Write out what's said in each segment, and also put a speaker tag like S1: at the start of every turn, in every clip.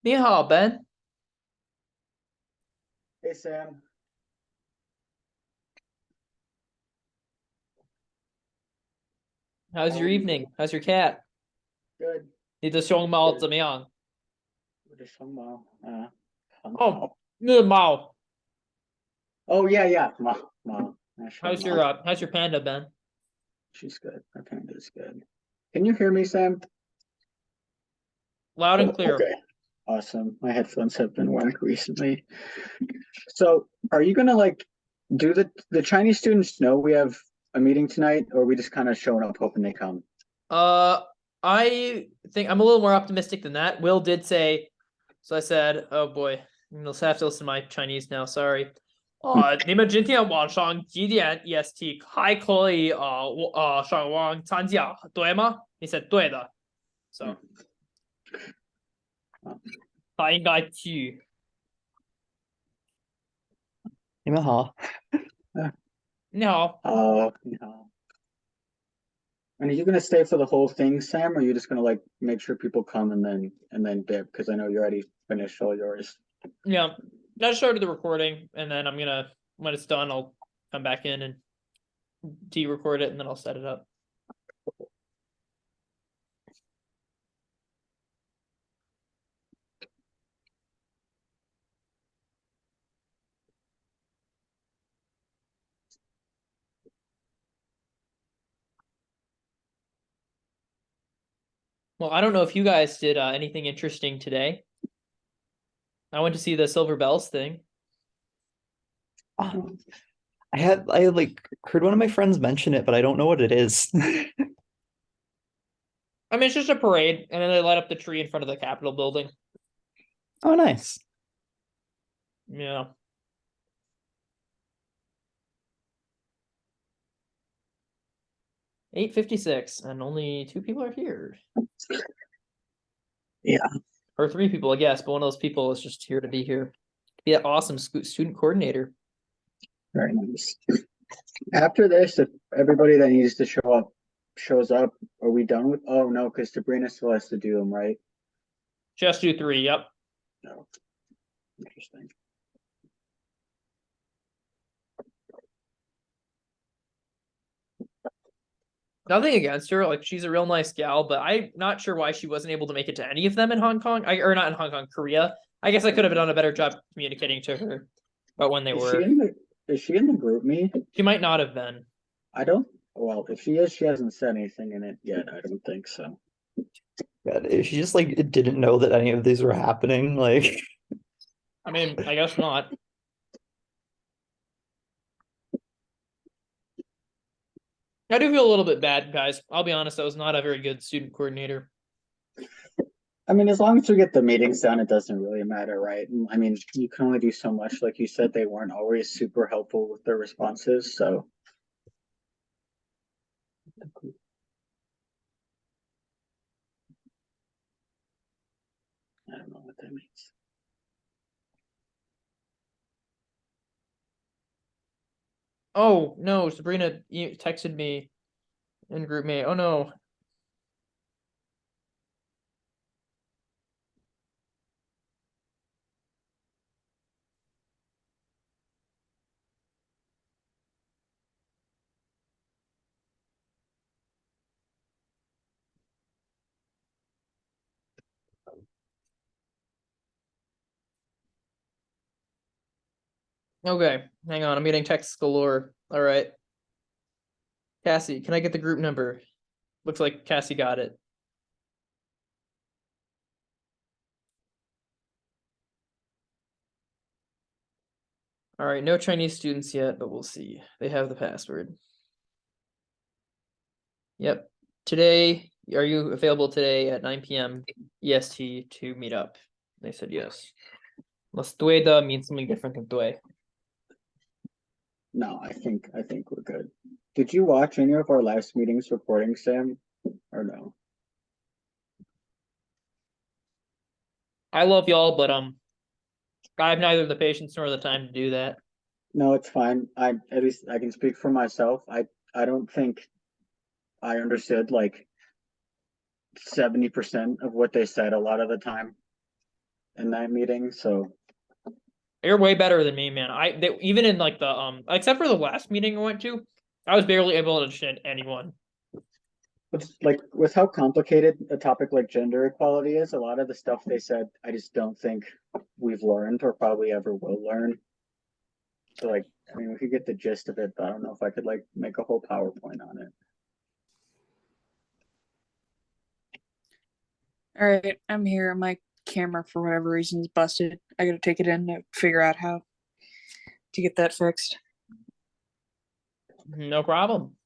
S1: 你好, Ben.
S2: Hey Sam.
S1: How's
S2: How
S1: your
S2: are you?
S1: evening? How's your cat?
S2: Good,
S1: 你的熊猫
S2: good.
S1: 怎么样?
S2: 我的熊猫很
S1: Oh,
S2: 好。
S1: 那个猫.
S2: Oh yeah, yeah. Ma, actually,
S1: How's
S2: Ma.
S1: your panda, Ben?
S2: She's good. Her panda is good. Can you hear me, Sam?
S1: Loud and
S2: Cool.
S1: clear.
S2: Okay. Awesome. My headphones have been whacked recently. So, are you gonna like do the Chinese students know we have a meeting tonight, or are we just kind of showing up hoping they come?
S1: Uh, I think I'm a little more optimistic than that. Will did say, so I said, oh boy, you'll have to listen to my Chinese now. Sorry. 你们今天晚上几点 EST 还可以上网参加，对吗? He said 对的.
S2: Hmm.
S1: So 他应该去。你好.
S2: 你好。And are you gonna stay for the whole thing, Sam, or are you just gonna like make sure people come and then dip? Because I know you already finished all yours.
S1: Yeah, I started the recording, and then when it's done, I'll come back in and de-record it, and then I'll set it up. Well, I don't know if you guys did anything interesting today. I went to see the Silver Bells thing.
S3: Oh, I like heard one of my friends mention it, but I don't know what it is.
S1: I mean, it's just a parade, and then they light up the tree in front of the Capitol building.
S3: Oh, nice.
S1: Yeah. $8:56, and only two people are here.
S2: Yeah,
S1: Or three people, I guess, but one of those people is just here to be here. Be an awesome student coordinator.
S2: very nice. After this, if everybody that needs to show up shows up, are we done with? Oh no, because Sabrina still has to do them, right?
S1: Just do three, yep.
S2: No, interesting.
S1: Nothing against her, like she's a real nice gal, but I'm not sure why she wasn't able to make it to any of them in Hong Kong. Or not in Hong Kong, Korea. I guess I could have done a better job communicating to her about when they
S2: Is she
S1: were.
S2: in the is she in the group me?
S1: She might not have been.
S2: I don't. Well, if she is, she hasn't said anything in it yet. I don't think so.
S3: God, she just like didn't know that any of these were happening. Like,
S1: I mean, I guess not. I do feel a little bit bad, guys. I'll be honest, I was not a very good student coordinator.
S2: I mean, as long as we get the meetings done, it doesn't really matter, right? I mean, you can only do so much. Like you said, they weren't always super helpful with their responses, so I don't know what that means.
S1: Oh no, Sabrina texted me in group me. Oh no. Okay, hang on. I'm getting texts galore. All right. Cassie, can I get the group number? Looks like Cassie got it. All right, no Chinese students yet, but we'll see. They have the password. Yep. Today, are you available today at 9 p.m. EST to meet up? They said yes. Las tueda means something different than tue.
S2: No, I think we're good. Did you watch any of our last meetings recording, Sam, or no?
S1: I love y'all, but I have neither the patience nor the time to do that.
S2: No, it's fine. I at least I can speak for myself. I don't think I understood like 70% of what they said a lot of the time. in that meeting, so
S1: You're way better than me, man. Even in like the except for the last meeting I went to, I was barely able to understand anyone.
S2: it's like with how complicated a topic like gender equality is, a lot of the stuff they said, I just don't think we've learned or probably ever will learn. So like, I mean, we could get the gist of it, but I don't know if I could like make a whole PowerPoint on it.
S4: All right, I'm here. My camera, for whatever reason, is busted. I gotta take it in to figure out how to get that fixed.
S1: No problem.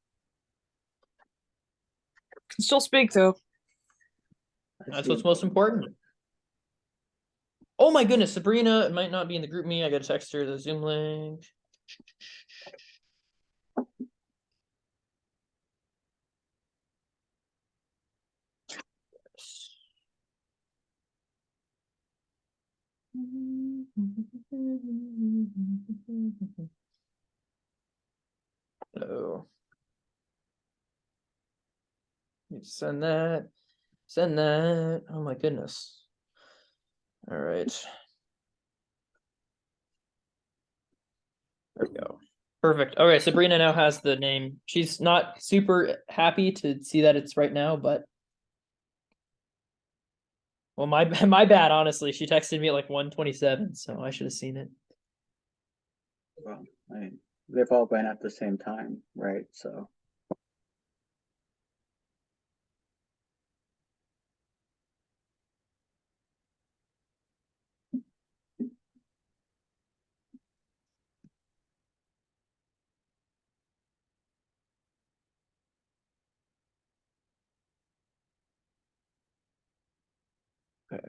S4: Can still speak though.
S1: That's what's most important. Oh my goodness, Sabrina might not be in the group me. I gotta text her the Zoom link. Hello. Send that. Send that. Oh my goodness. All right. There we go. Perfect. Okay, Sabrina now has the name. She's not super happy to see that it's right now, but well, my my bad. Honestly, she texted me at like 1:27, so I should have seen it.
S2: Well, I mean, they've all been at the same time, right? So
S1: Okay.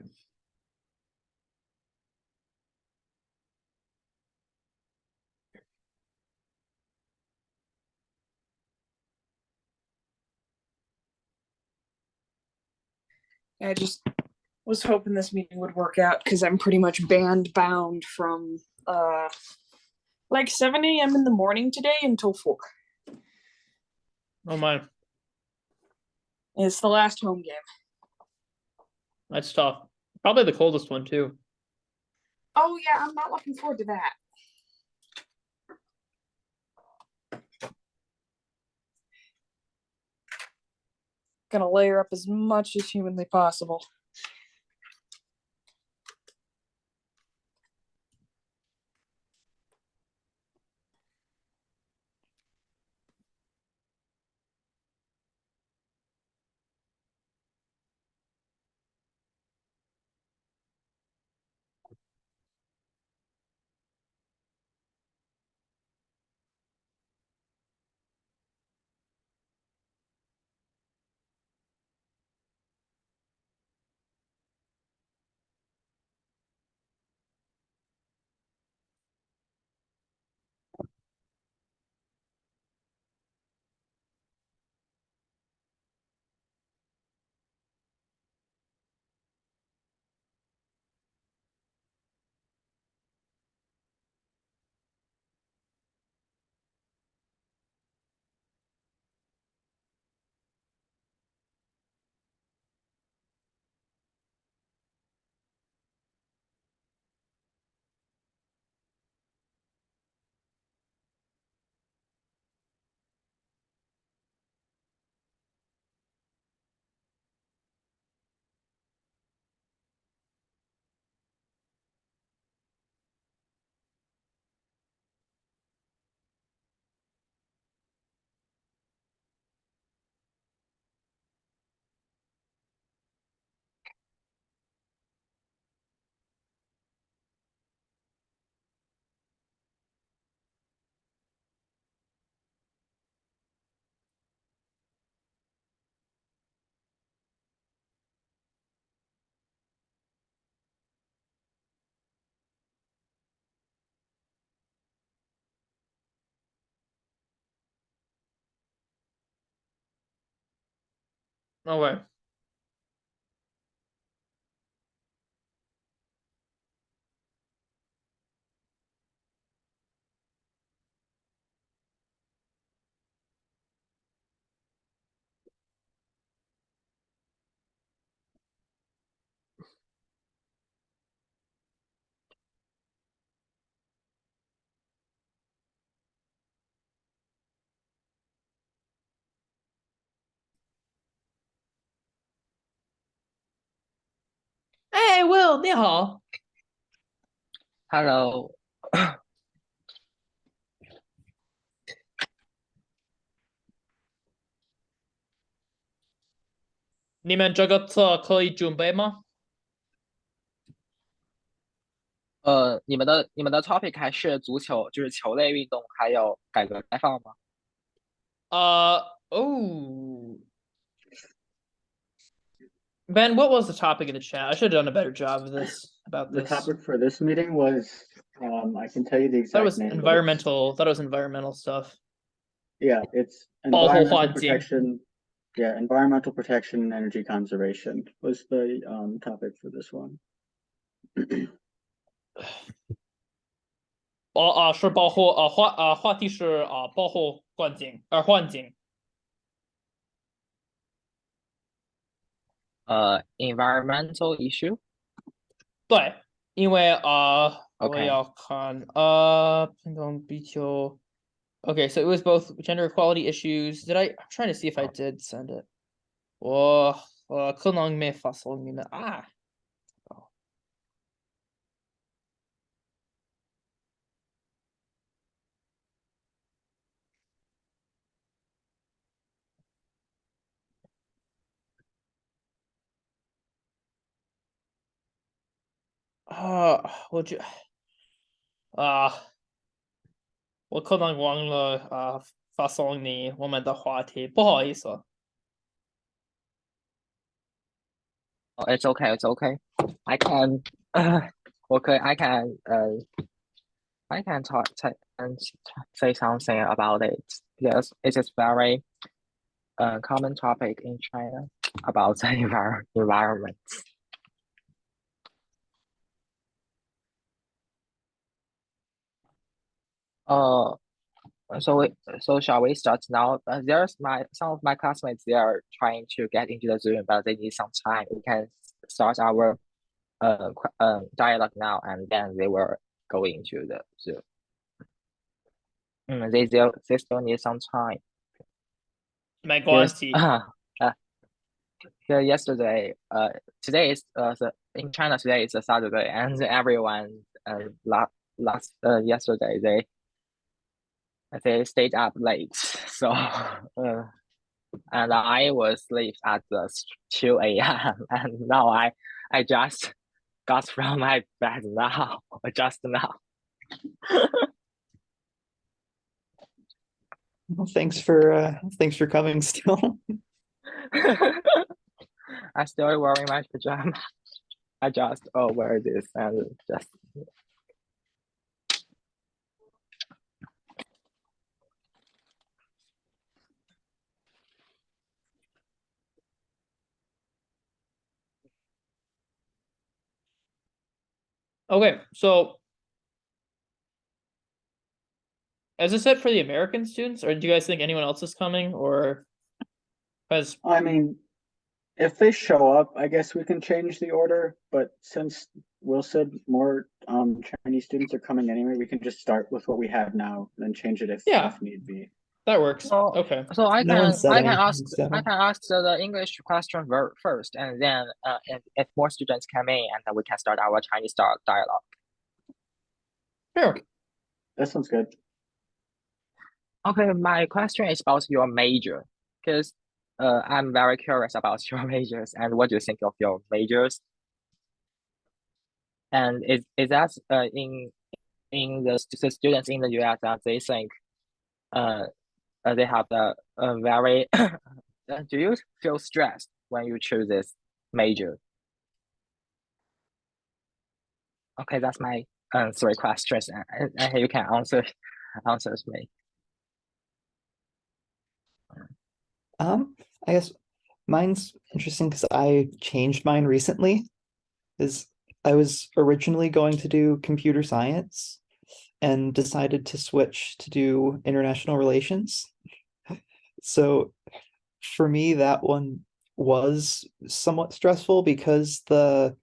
S4: I just was hoping this meeting would work out because I'm pretty much band bound from like 7 a.m. in the morning today until 4.
S1: Oh my,
S4: It's the last home game.
S1: that's tough. Probably the coldest one too.
S4: Oh yeah, I'm not looking forward to that. Gonna layer up as much as humanly possible.
S1: No way. 嗨，Will，你好。
S5: Hello，
S1: 你们这个课可以准备吗？
S5: 你们的 topic 还是足球，就是球类运动，还有改革开放吗？Oh,
S1: Ben, what was the topic in the chat? I should have done a better job of this about
S2: The
S1: this.
S2: topic for this meeting was, I can tell you the
S1: That
S2: exact
S1: was
S2: name. but it's-
S1: environmental. That was environmental stuff.
S2: Yeah, it's
S1: 保护
S2: environmental
S1: 环境。
S2: protection. Yeah, environmental protection and energy conservation was the topic for this one.
S1: 是保护话题是保护环境。
S5: environmental issue。
S1: 对，因为我
S5: OK，
S1: 要看平等比丘。Okay, so it was both gender equality issues. I'm trying to see if I did send it. 我可能没发送你们啊。我可能忘了发送你我们的话题，不好意思。
S5: It's okay, it's okay. I can, okay, I can talk and say something about it because it is very common topic in China about the environment. Uh, so shall we start now? There's some of my classmates. They are trying to get into the Zoom, but they need some time. We can start our dialogue now, and then they will go into the Zoom. They still need some time.
S1: 没关系。
S5: Yesterday, today is in China today is a Saturday, and everyone yesterday they stayed up late, so and I was asleep at the 2 a.m. and now I just got from my bed now, just now.
S3: Well, thanks for coming still.
S5: I still wearing my pajama. I just wear this and just.
S1: Okay, so is this it for the American students, or do you guys think anyone else is coming, or because
S2: I mean, if they show up, I guess we can change the order, but since Will said more Chinese students are coming anyway, we can just start with what we have now, then change it if need be.
S1: that works?
S5: So-
S1: Okay.
S5: So I
S3: No one
S5: can
S3: said
S5: I can
S3: anything,
S5: ask
S3: so-
S5: I can ask the English question first, and then if more students come in, and then we can start our Chinese dialogue.
S1: Sure.
S2: That sounds good.
S5: Okay, my question is about your major, because I'm very curious about your majors and what do you think of your majors? And is that in the students in the US that they think they have the very do you feel stressed when you choose this major? Okay, that's my 3 questions, and you can answers me.
S3: I guess mine's interesting because I changed mine recently. Is I was originally going to do computer science and decided to switch to do international relations. So for me, that one was somewhat stressful because the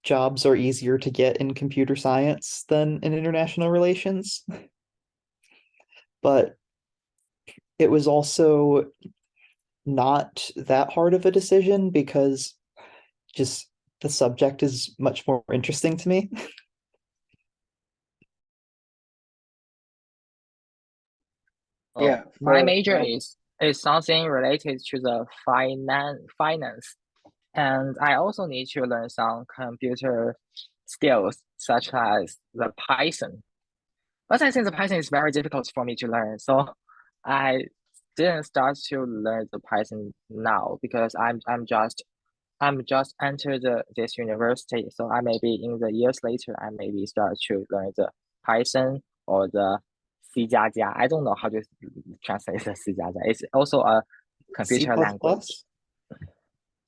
S3: jobs are easier to get in computer science than in international relations. But it was also not that hard of a decision because just the subject is much more interesting to me.
S2: Yeah,
S5: My
S2: for
S5: major
S2: my
S5: is something related to the finance, and I also need to learn some computer skills such as the Python. But I think the Python is very difficult for me to learn, so I didn't start to learn the Python now because I'm just entered this university, so I maybe in the years later I maybe start to learn the Python or the C加加. I don't know how to translate the C加加. It's also a
S3: C++.
S5: computer language.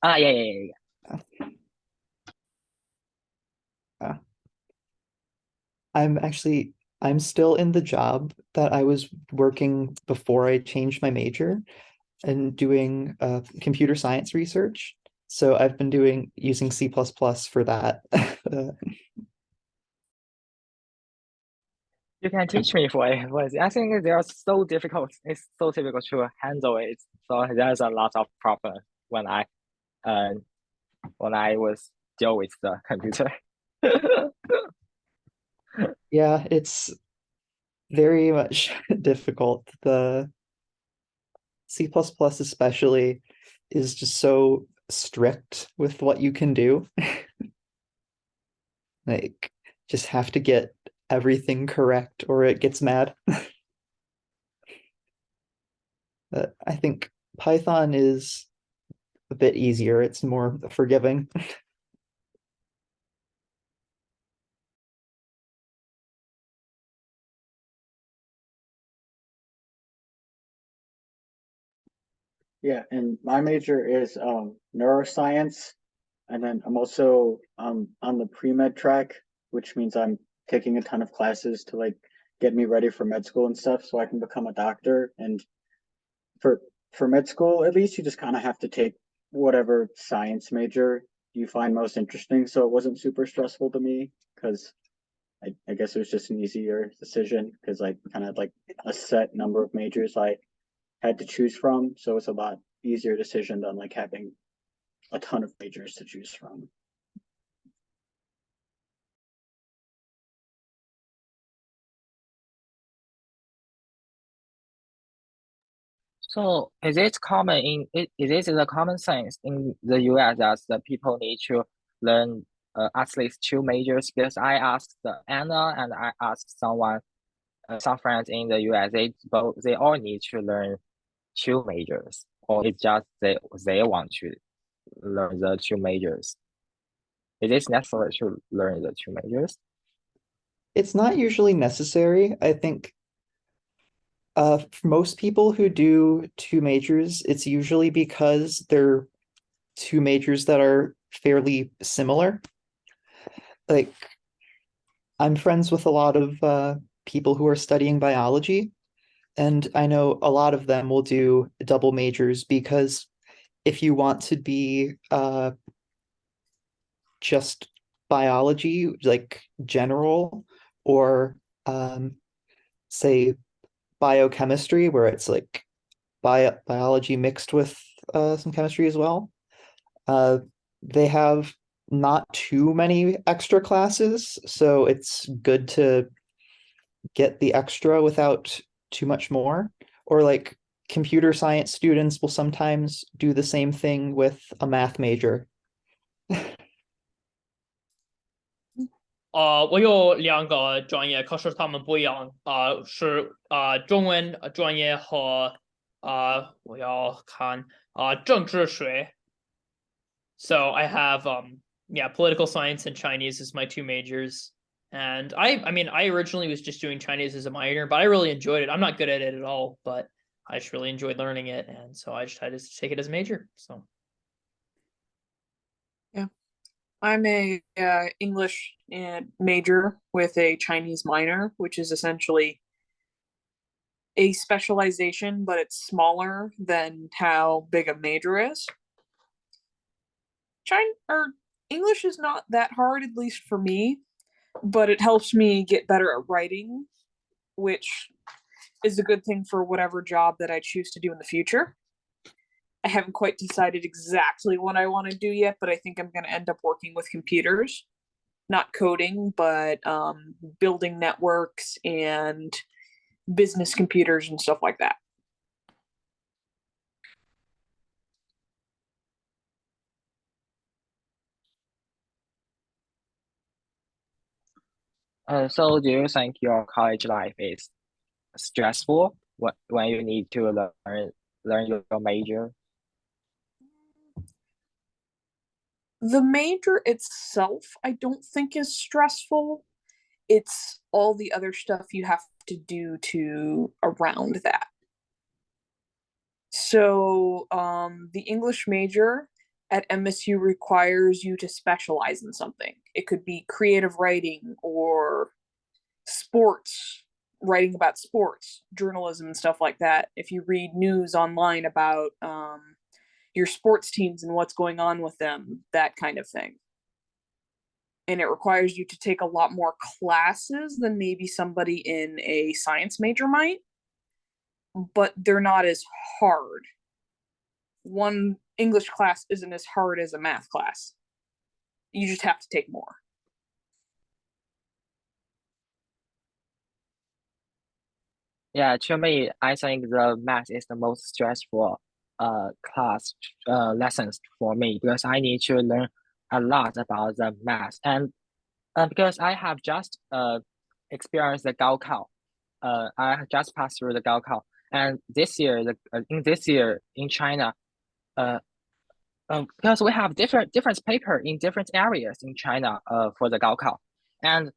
S5: Yeah.
S3: I'm still in the job that I was working before I changed my major and doing computer science research. So I've been using C++ for that.
S5: You can teach me for it. I think they are so difficult. It's so difficult to handle it. So there's a lot of problems when uh was deal with the computer.
S3: Yeah, it's very much difficult. The C++ especially is just so strict with what you can do. Like, just have to get everything correct or it gets mad. I think Python is a bit easier. It's more forgiving.
S2: Yeah, and my major is neuroscience, and then I'm also on the pre-med track, which means I'm taking a ton of classes to like get me ready for med school and stuff so I can become a doctor. And for for med school, at least you just kind of have to take whatever science major you find most interesting. So it wasn't super stressful to me because I guess it was just an easier decision because I kind of had like a set number of majors I had to choose from. So it's a lot easier decision than like having a ton of majors to choose from.
S5: So is it common is it a common sense in the US that the people need to learn at least two majors? Because I asked Anna and I asked some friends in the US, they all need to learn two majors, or it's just they want to learn the two majors. It is necessary to learn the two majors.
S3: It's not usually necessary. I think for most people who do two majors, it's usually because they're two majors that are fairly similar. Like, I'm friends with a lot of people who are studying biology, and I know a lot of them will do double majors because if you want to be just biology, like general, or say biochemistry, where it's like biology mixed with some chemistry as well. They have not too many extra classes, so it's good to get the extra without too much more. Or like computer science students will sometimes do the same thing with a math major.
S1: 我有两个专业，可是他们不一样是中文专业和我要看政治学。So I have yeah, political science and Chinese as my two majors. And I mean I originally was just doing Chinese as a minor, but I really enjoyed it. I'm not good at it at all, but I just really enjoyed learning it, and so I decided to take it as a major. So
S4: I'm a English major with a Chinese minor, which is essentially a specialization, but it's smaller than how big a major is. China or English is not that hard, at least for me, but it helps me get better at writing, which is a good thing for whatever job that I choose to do in the future. I haven't quite decided exactly what I want to do yet, but I think I'm going to end up working with computers, not coding, but building networks and business computers and stuff like that.
S5: So do you think your college life is stressful when you need to learn your major?
S4: The major itself, I don't think is stressful. It's all the other stuff you have to do to around that. So, the English major at MSU requires you to specialize in something. It could be creative writing or sports, writing about sports, journalism, and stuff like that. If you read news online about your sports teams and what's going on with them, that kind of thing. And it requires you to take a lot more classes than maybe somebody in a science major might, but they're not as hard. One English class isn't as hard as a math class. You just have to take more.
S5: Yeah, to me, I think the math is the most stressful class lessons for me because I need to learn a lot about the math and because I have just experienced the Gaokao. I have just passed through the Gaokao, and this year in China, uh, because we have different paper in different areas in China for the Gaokao, and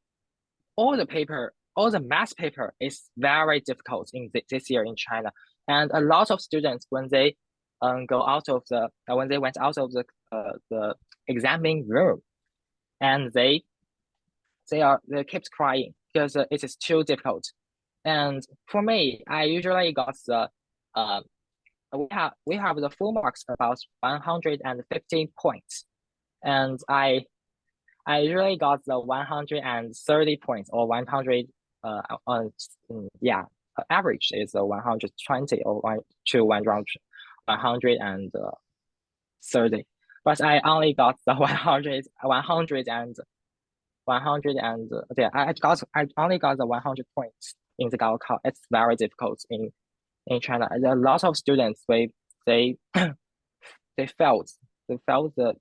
S5: all the math paper is very difficult in this year in China. And a lot of students, when they when they went out of the examining room, and they kept crying because it is too difficult. And for me, I usually got the we have the full marks about 115 points, and I usually got the 130 points or 100 yeah, average is 120 or 130, but I only got the 100 and 100 and yeah, I only got the 100 points in the Gaokao. It's very difficult in China. There are lots of students they they failed to go to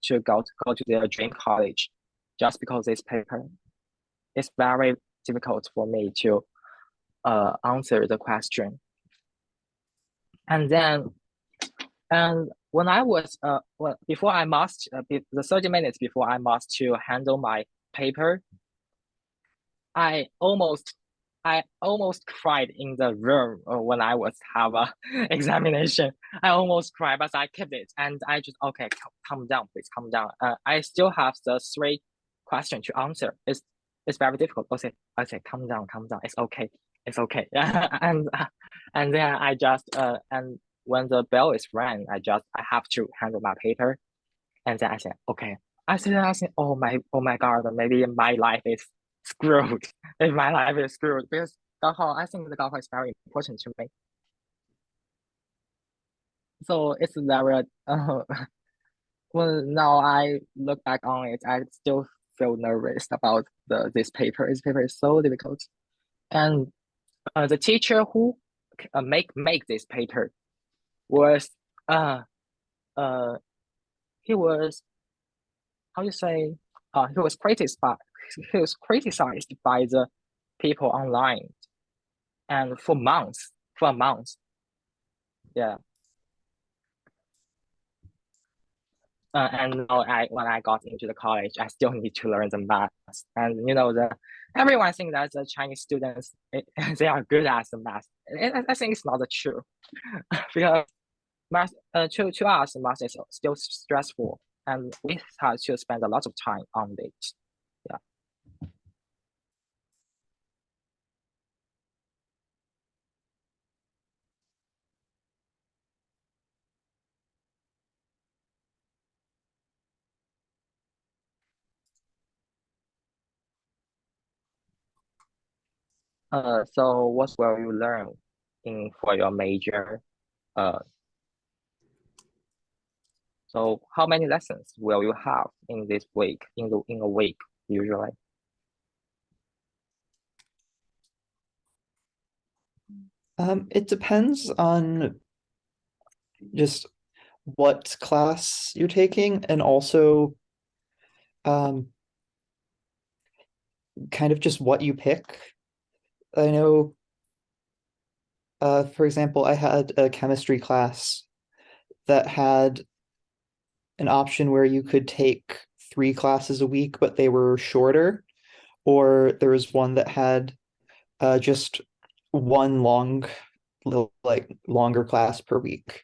S5: their dream college just because this paper. It's very difficult for me to answer the question. And then and when I was before I must the 30 minutes before I must to handle my paper, I almost I almost cried in the room when I was have a examination. I almost cried, but I kept it, and I just okay, calm down, please calm down. I still have the three questions to answer. It's very difficult. Okay, calm down, calm down. It's okay. And then I just and when the bell is rang, I have to handle my paper, and then I said okay. I said, oh my God, maybe my life is screwed. If my life is screwed because I think the Gaokao is very important to me. So it's very well now I look back on it, I still feel nervous about this paper. This paper is so difficult, and the teacher who make this paper was uh uh he was how you say he was criticized by the people online and for months. Yeah. And now when I got into the college, I still need to learn the math. And you know, everyone thinks that the Chinese students they are good at the math. I think it's not true because math to us math is still stressful, and we have to spend a lot of time on it. Yeah. So what will you learn in for your major? Uh, So how many lessons will you have in this week, in a week usually?
S3: It depends on just what class you're taking and also um kind of just what you pick. I know for example, I had a chemistry class that had an option where you could take 3 classes a week, but they were shorter, or there was one that had just one longer class per week.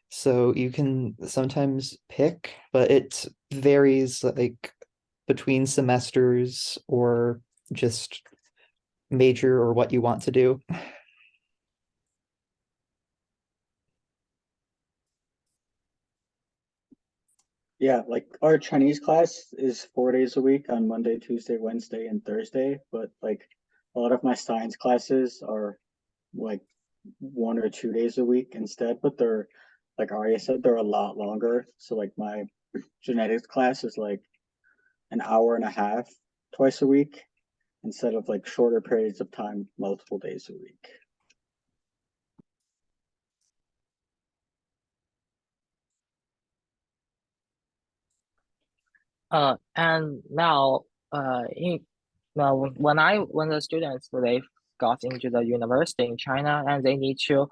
S3: So you can sometimes pick, but it varies like between semesters or just major or what you want to do.
S2: Yeah, like our Chinese class is 4 days a week on Monday, Tuesday, Wednesday, and Thursday, but like a lot of my science classes are like 1 or 2 days a week instead, but they're like Arya said, they're a lot longer. So like my genetics class is like an hour and a half twice a week instead of like shorter periods of time, multiple days a week.
S5: And now, in now when the students they got into the university in China and they need to,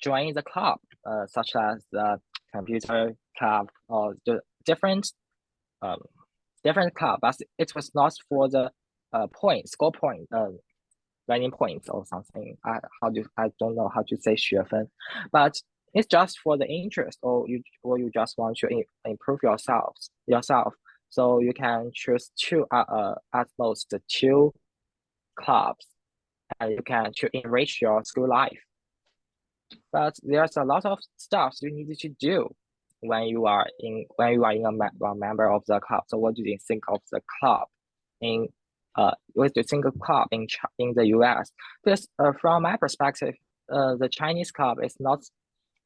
S5: join the club, such as the computer club or the um, different club, but it was not for the score point, ranking points or something. I don't know how to say 学分, but it's just for the interest, or you just want to improve yourself. So you can choose at most 2 clubs, and you can to enrich your school life. But there's a lot of stuff you need to do when you are a member of the club. So what do you think of the club in what do you think of club in the US? Because from my perspective, the Chinese club is not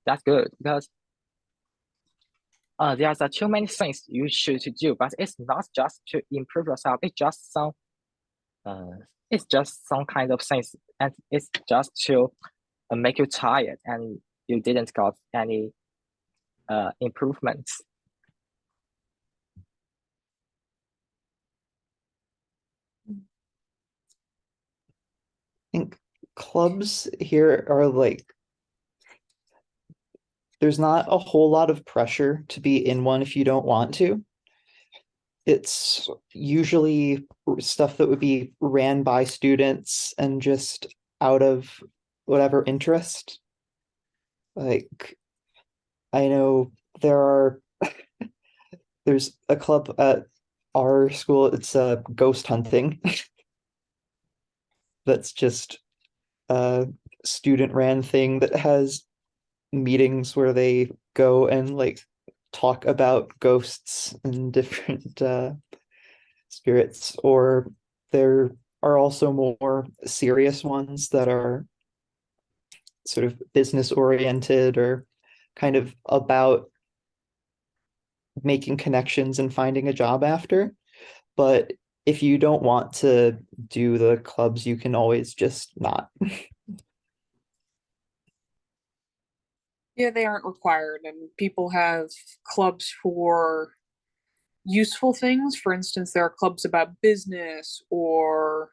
S5: that good because there's too many things you should to do, but it's not just to improve yourself. It's just some kind of things, and it's just to make you tired, and you didn't got any improvements.
S3: I think clubs here are like there's not a whole lot of pressure to be in one if you don't want to. It's usually stuff that would be ran by students and just out of whatever interest. Like, I know there's a club at our school, it's ghost hunting. That's just a student ran thing that has meetings where they go and like talk about ghosts and different spirits, or there are also more serious ones that are sort of business oriented or kind of about making connections and finding a job after. But if you don't want to do the clubs, you can always just not.
S4: Yeah, they aren't required, and people have clubs for useful things. For instance, there are clubs about business or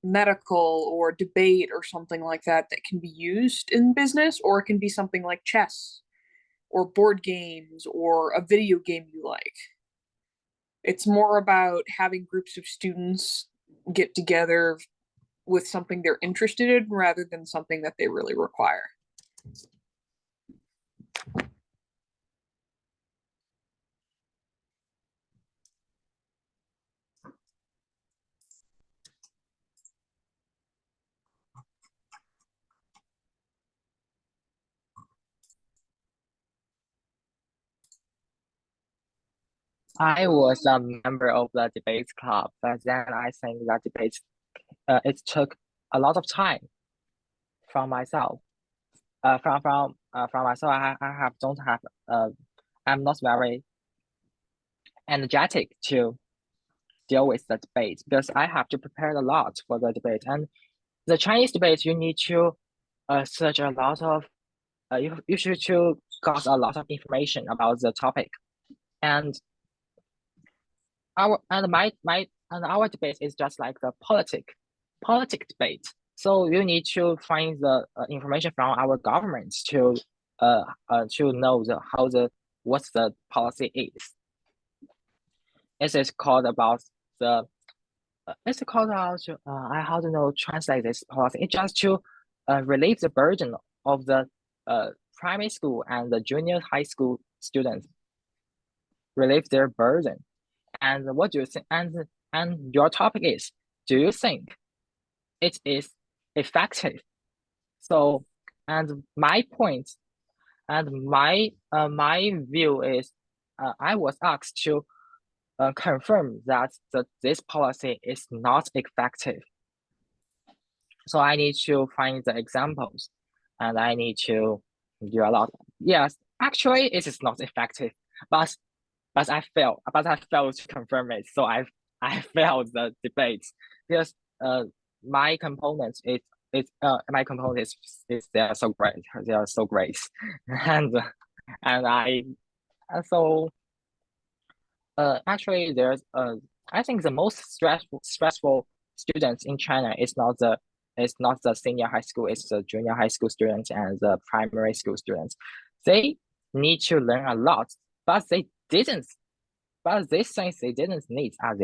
S4: medical or debate or something like that that can be used in business, or it can be something like chess or board games or a video game you like. It's more about having groups of students get together with something they're interested in rather than something that they really require.
S5: I was a member of the debate club, but then I think that debate it took a lot of time from myself, from from myself, I'm not very energetic to deal with the debate because I have to prepare a lot for the debate. And the Chinese debate, you need to search a lot of you should to got a lot of information about the topic. And our debate is just like the politic debate. So you need to find the information from our government to know what the policy is. It is called about the it's called out I how to know translate this policy. It's just to relieve the burden of the primary school and the junior high school students, relieve their burden. And what do you think? And your topic is, do you think it is effective? So, and my point and my view is, I was asked to confirm that this policy is not effective. So I need to find the examples, and I need to do a lot. Yes, actually, it is not effective, but I failed to confirm it. So I failed the debate because my components they are so great. They are so great, and I so actually there's I think the most stressful students in China is not the senior high school, it's the junior high school students and the primary school students. They need to learn a lot, but they didn't. But these things they didn't need at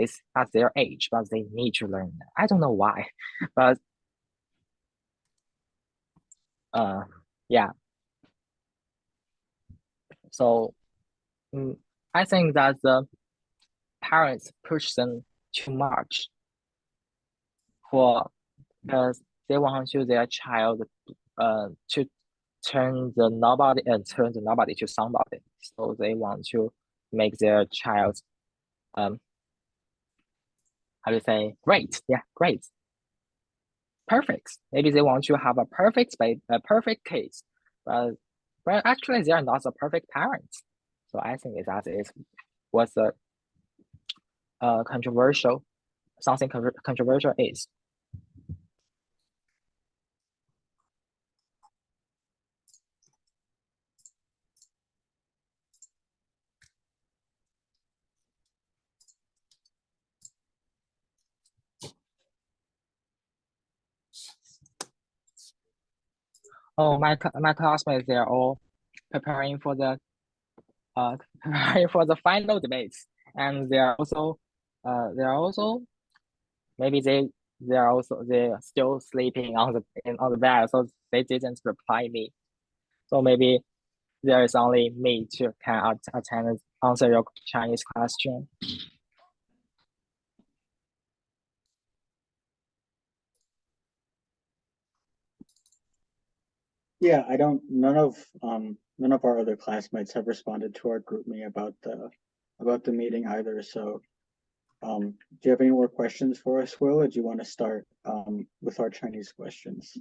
S5: their age, but they need to learn. I don't know why, but yeah. So I think that the parents push them too much because they want to their child to turn the nobody to somebody. So they want to make their child how to say great. Yeah, great. Perfect. Maybe they want to have a perfect case, but actually they are not a perfect parent. So I think that was a controversial, something controversial is. Oh, my classmates, they're all preparing for the preparing for the final debates, and they're also maybe they're still sleeping on the bed, so they didn't reply me. So maybe there is only me to can attend answer your Chinese question.
S2: Yeah, none of our other classmates have responded to our group me about the meeting either. So do you have any more questions for us, Will, or do you want to start with our Chinese questions?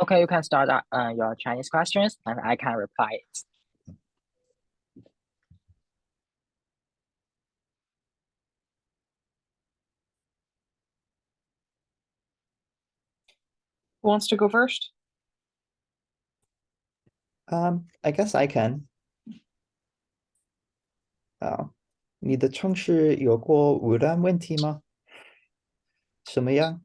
S5: Okay, you can start your Chinese questions and I can reply it.
S4: Who wants to go first?
S3: I guess I can. 你的城市有过污染问题吗？什么样？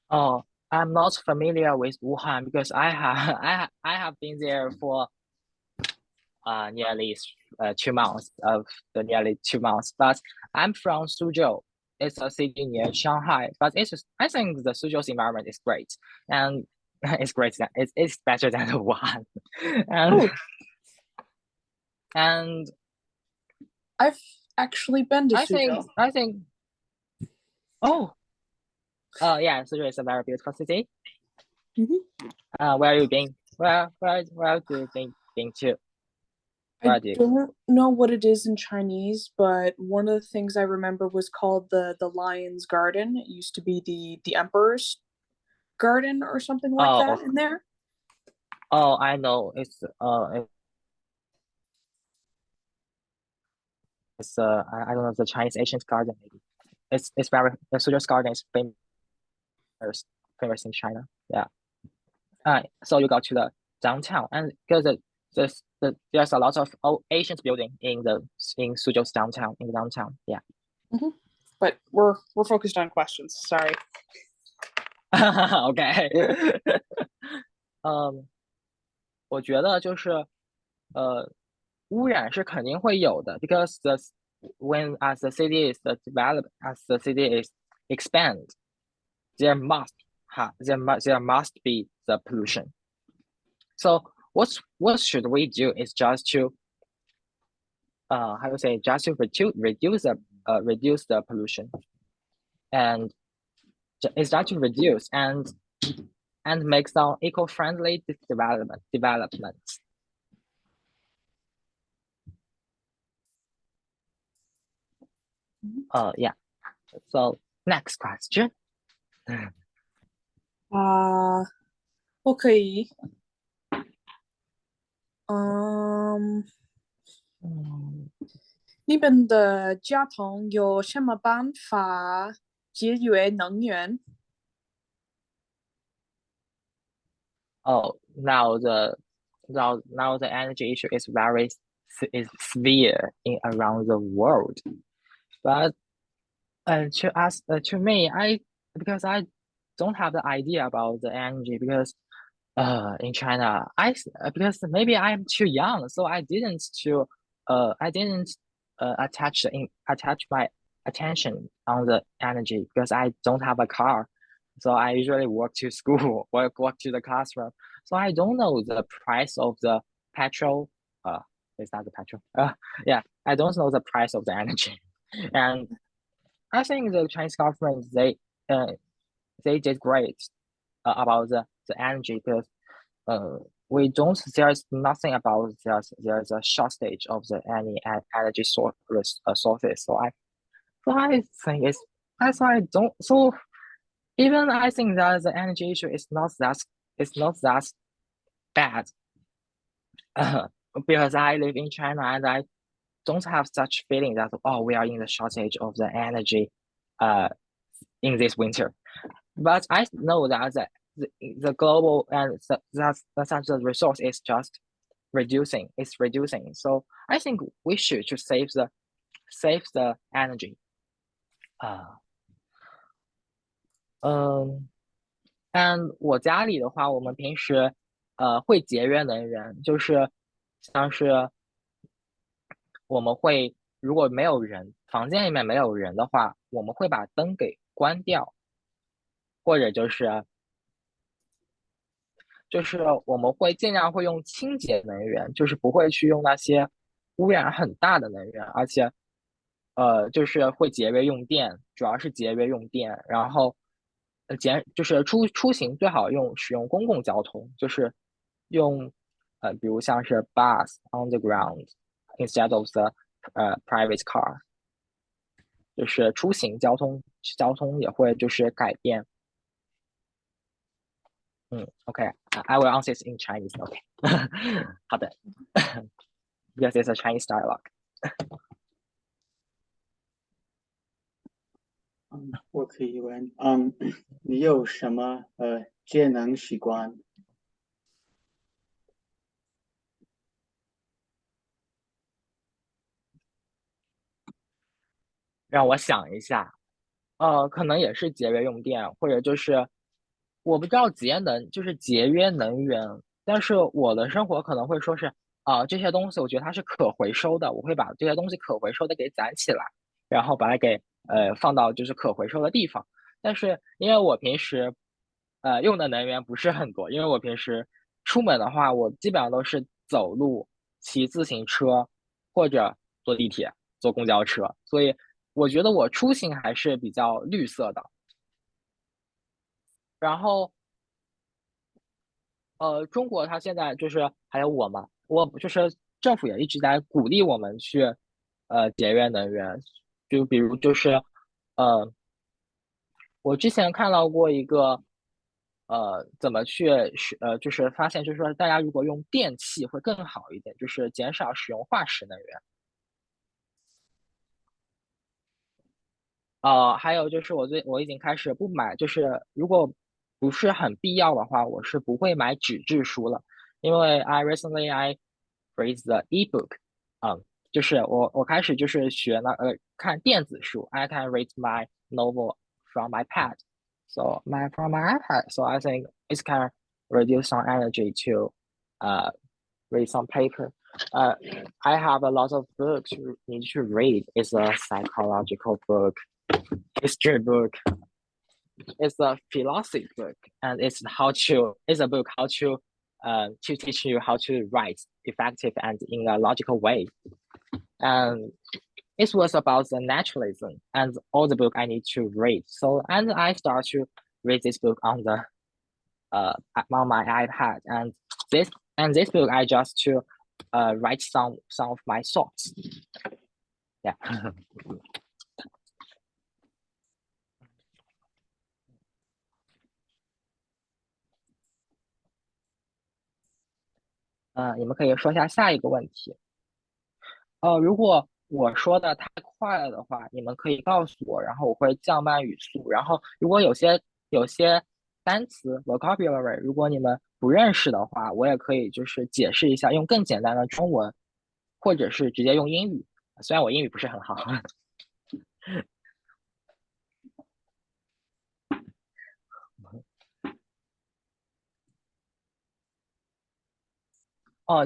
S5: Oh, I'm not familiar with Wuhan because I have been there for nearly 2 months but I'm from Suzhou. It's a city near Shanghai, but I think the Suzhou's environment is great and it's great it's better than the Wuhan. and and
S4: I've actually been to Suzhou.
S5: I think oh yeah, Suzhou is a very beautiful city. Where are you been? Where do you been to?
S4: I don't know what it is in Chinese, but one of the things I remember was called the Lion's Garden. It used to be the Emperor's garden or something like
S5: Oh,
S4: that in there.
S5: oh, I know. I don't know, the Chinese ancient garden maybe. It's very the Suzhou's garden is famous in China. Yeah. So you go to the downtown, and because there's a lot of old ancient building in Suzhou's downtown, in the downtown. Yeah.
S4: But we're focused on questions. Sorry.
S5: OK 我觉得就是污染是肯定会有的，because when as the city is developed, as the city is expand, there must be the pollution. So what should we do is just to how to say, just to reduce the pollution, and it's just to reduce and make some eco-friendly development. Yeah. So next question.
S4: 我可以，你们的家庭有什么办法节约能源？
S5: Oh, now the energy issue is very severe around the world, but to me, because I don't have the idea about the energy, because in China because maybe I'm too young, so I didn't attach my attention on the energy, because I don't have a car. So I usually walk to school, walk to the classroom. So I don't know the price of the petrol. Is that the petrol? Yeah, I don't know the price of the energy. And I think the Chinese government, they did great about the energy, because we don't there's nothing about there's a shortage of any energy sources. So I think I don't so even I think that the energy issue is not that bad. Because I live in China, and I don't have such feeling that we are in the shortage of the energy in this winter. But I know that the global and the resource is just reducing. It's reducing. So I think we should to save the energy. and 我家里的话，我们平时会节约能源，就是像是我们会如果没有人，房间里面没有人的话，我们会把灯给关掉，或者就是我们会尽量会用清洁能源，就是不会去用那些污染很大的能源，而且就是会节约用电，主要是节约用电，然后就是出行最好使用公共交通，就是用比如像是 bus on the ground instead of the private car，就是出行交通也会就是改变。OK，I will answer it in Chinese. OK， 好的，because it's a Chinese dialogue.
S2: 我可以问，你有什么节能习惯？
S5: 让我想一下，可能也是节约用电，或者就是我不知道就是节约能源，但是我的生活可能会说是这些东西我觉得它是可回收的，我会把这些东西可回收的给攒起来，然后把它给放到就是可回收的地方。但是因为我平时用的能源不是很多，因为我平时出门的话，我基本上都是走路、骑自行车或者坐地铁、坐公交车，所以我觉得我出行还是比较绿色的。然后中国它现在就是还有我就是政府也一直在鼓励我们去节约能源，就比如就是我之前看到过一个怎么去就是发现就是说大家如果用电器会更好一点，就是减少使用化石能源。还有就是我已经开始不买，就是如果不是很必要的话，我是不会买纸质书了，因为I read the ebook，就是我开始就是学看电子书，I can read my novel from my pad, from my iPad, so I think it can reduce some energy to read some paper. Uh, I have a lot of books need to read. It's a psychological book, history book, it's a philosophy book, and it's a book how to teach you how to write effective and in a logical way. And it was about the naturalism and all the book I need to read. So and I start to read this book on my iPad, and this book I just to write some of my thoughts. Yeah. 你们可以说一下下一个问题。如果我说的太快了的话，你们可以告诉我，然后我会降慢语速。然后如果有些单词 vocabulary，如果你们不认识的话，我也可以就是解释一下，用更简单的中文，或者是直接用英语。虽然我英语不是很好。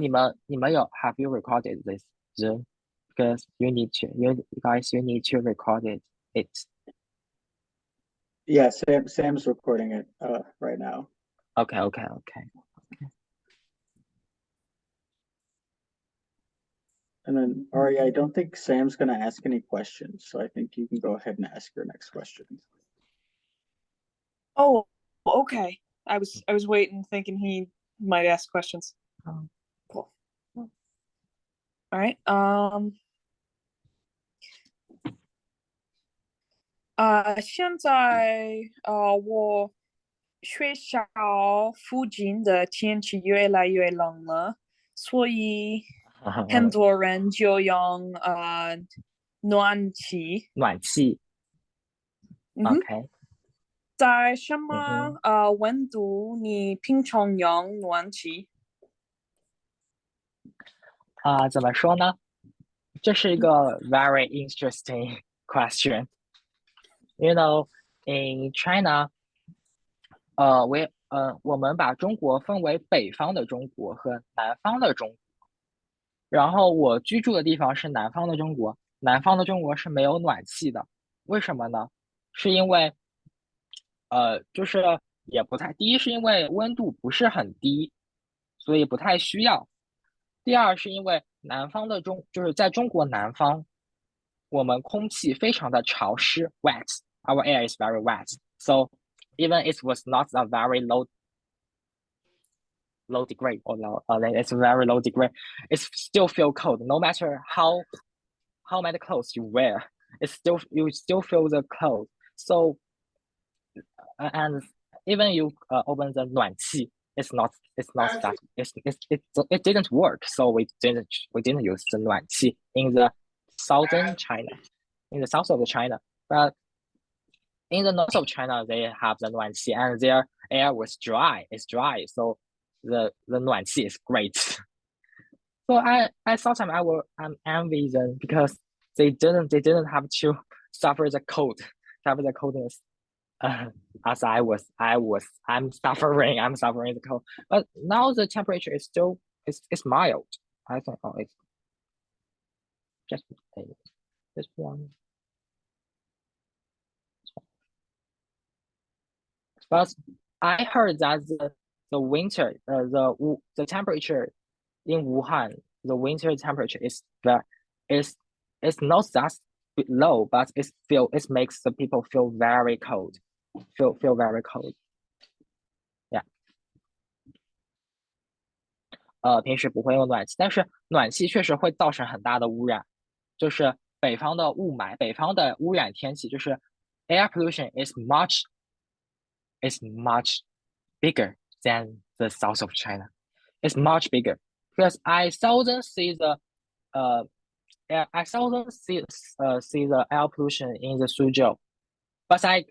S5: 你们有 Have you recorded this Zoom? Because you guys need to record it.
S2: Yeah, Sam's recording it right now.
S5: Okay.
S2: And then Ari, I don't think Sam's gonna ask any questions, so I think you can go ahead and ask your next question.
S4: Oh, okay. I was waiting, thinking he might ask questions.
S5: Oh.
S4: Cool. All right. 现在我学校附近的天气越来越冷了，所以很多人就用暖气。
S5: 暖气。OK。
S4: 在什么温度你平常用暖气？
S5: 怎么说呢？这是一个 very interesting question. You know, in China, 我们把中国分为北方的中国和南方的中国。然后我居住的地方是南方的中国，南方的中国是没有暖气的。为什么呢？是因为，就是也不太，第一是因为温度不是很低，所以不太需要。第二是因为就是在中国南方，我们空气非常的潮湿 ，wet，our air is very wet，so even it was not a very low degree or it's very low degree, it still feel cold no matter how many clothes you wear, you still feel the cold. So and even you open the 暖气, it's not that it didn't work, so we didn't use the 暖气 in the southern China, in the south of China. But in the north of China, they have the 暖气 and their air was dry. It's dry, so the 暖气 is great. So I sometimes I'm envy them because they didn't have to suffer the coldness as I'm suffering the cold. But now the temperature is still it's mild. I think it's just this one. But I heard that the winter the temperature in Wuhan, the winter temperature is is not that low, but it makes the people feel very cold, feel very cold. Yeah. 平时不会用暖气，但是暖气确实会造成很大的污染，就是北方的雾霾，北方的污染天气就是 air pollution is much bigger than the south of China. It's much bigger because I seldom see the I seldom see the air pollution in the Suzhou. But I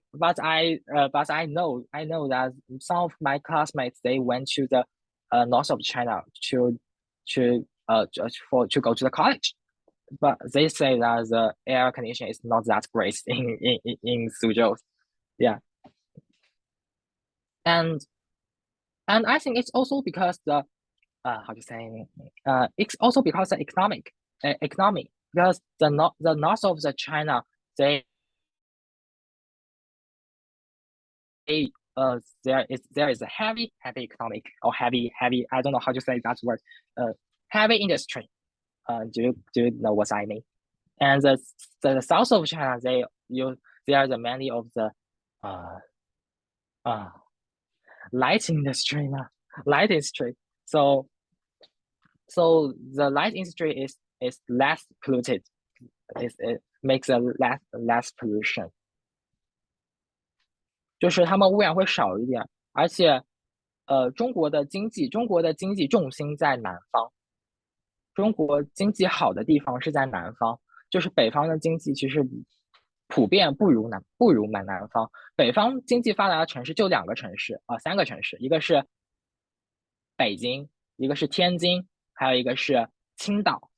S5: know that some of my classmates they went to the north of China to go to the college, but they say that the air condition is not that great in Suzhou. Yeah, and I think it's also because the how to say it's also because the economy because the north of the China they there is a heavy economic or heavy I don't know how to say that word heavy industry. Do you know what I mean? And the south of China they are the many of the uh uh light industry now light industry. So the light industry is less polluted. It makes a less pollution. 就是他们污染会少一点，而且中国的经济重心在南方，中国经济好的地方是在南方，就是北方的经济其实普遍不如南方。北方经济发达的城市就两个城市三个城市，一个是北京，一个是天津，还有一个是青岛，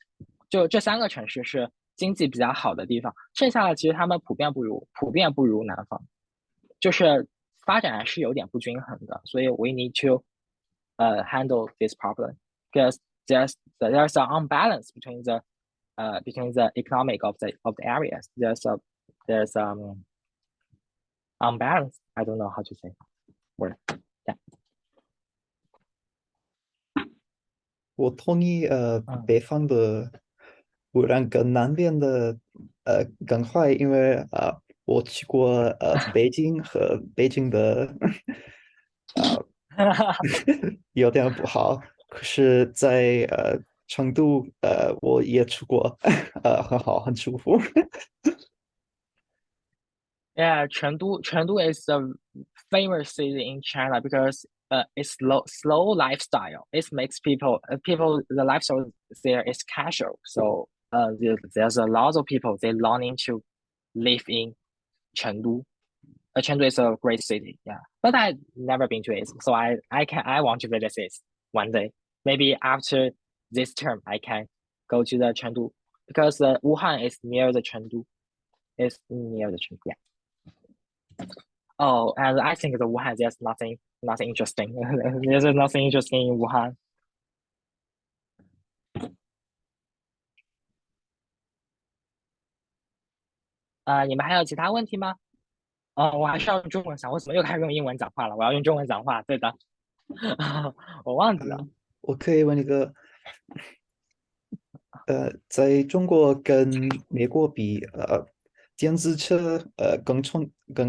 S5: 就这三个城市是经济比较好的地方，剩下的其实他们普遍不如南方，就是发展是有点不均衡的，所以 we need to handle this problem because there's an unbalance between the economic of the areas. There's unbalance. I don't know how to say word. Yeah.
S3: 我同意，北方的污染跟南边的更坏，因为我去过北京和北京的有点不好，可是在成都我也去过，很好，很舒服。
S5: Yeah, Chengdu is a famous city in China because it's slow lifestyle. It makes people the lifestyle there is casual. So there's a lot of people they longing to live in Chengdu. Chengdu is a great city, yeah. But I've never been to it, so I want to visit it one day. Maybe after this term, I can go to the Chengdu because Wuhan is near the Chengdu. It's near the Chengdu, yeah. Oh, and I think the Wuhan there's nothing interesting. There's nothing interesting in Wuhan. 你们还有其他问题吗？我还是要用中文讲，为什么又开始用英文讲话了？我要用中文讲话，对的，我忘记了。
S3: 我可以问一个，在中国跟美国比，电子车更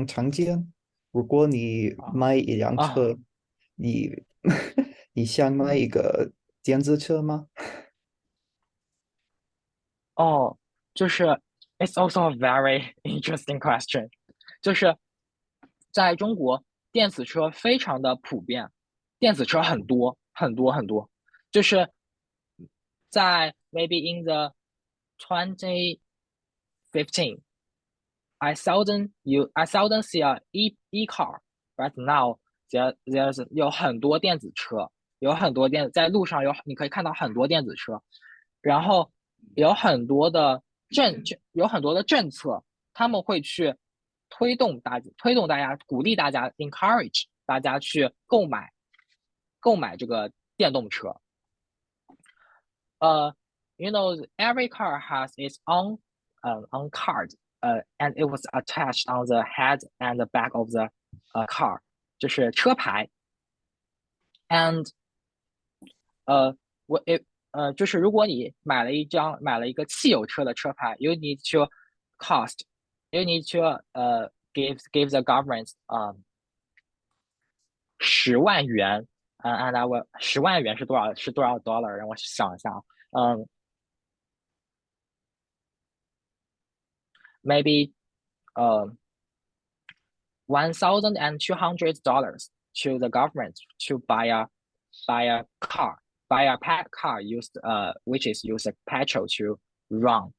S3: 常见。如果你买一辆车，你你想买一个电子车吗？
S5: 哦，就是 it's also a very interesting question，就是在中国电子车非常的普遍，电子车很多很多，就是在 maybe in the 2015 I seldom see a e car right now. There's 有很多电子车，在路上你可以看到很多电子车，然后有很多的有很多的政策，他们会去推动大家，鼓励大家 encourage 大家去购买这个电动车。You know, every car has its own card, and it was attached on the head and the back of the car，就是车牌。And 就是如果你买了一个汽油车的车牌，you need to give the government 10万元。and I will 10万元是多少dollar？让我想一下maybe $1,200 to the government to buy a car, buy a car used which is used petrol to run,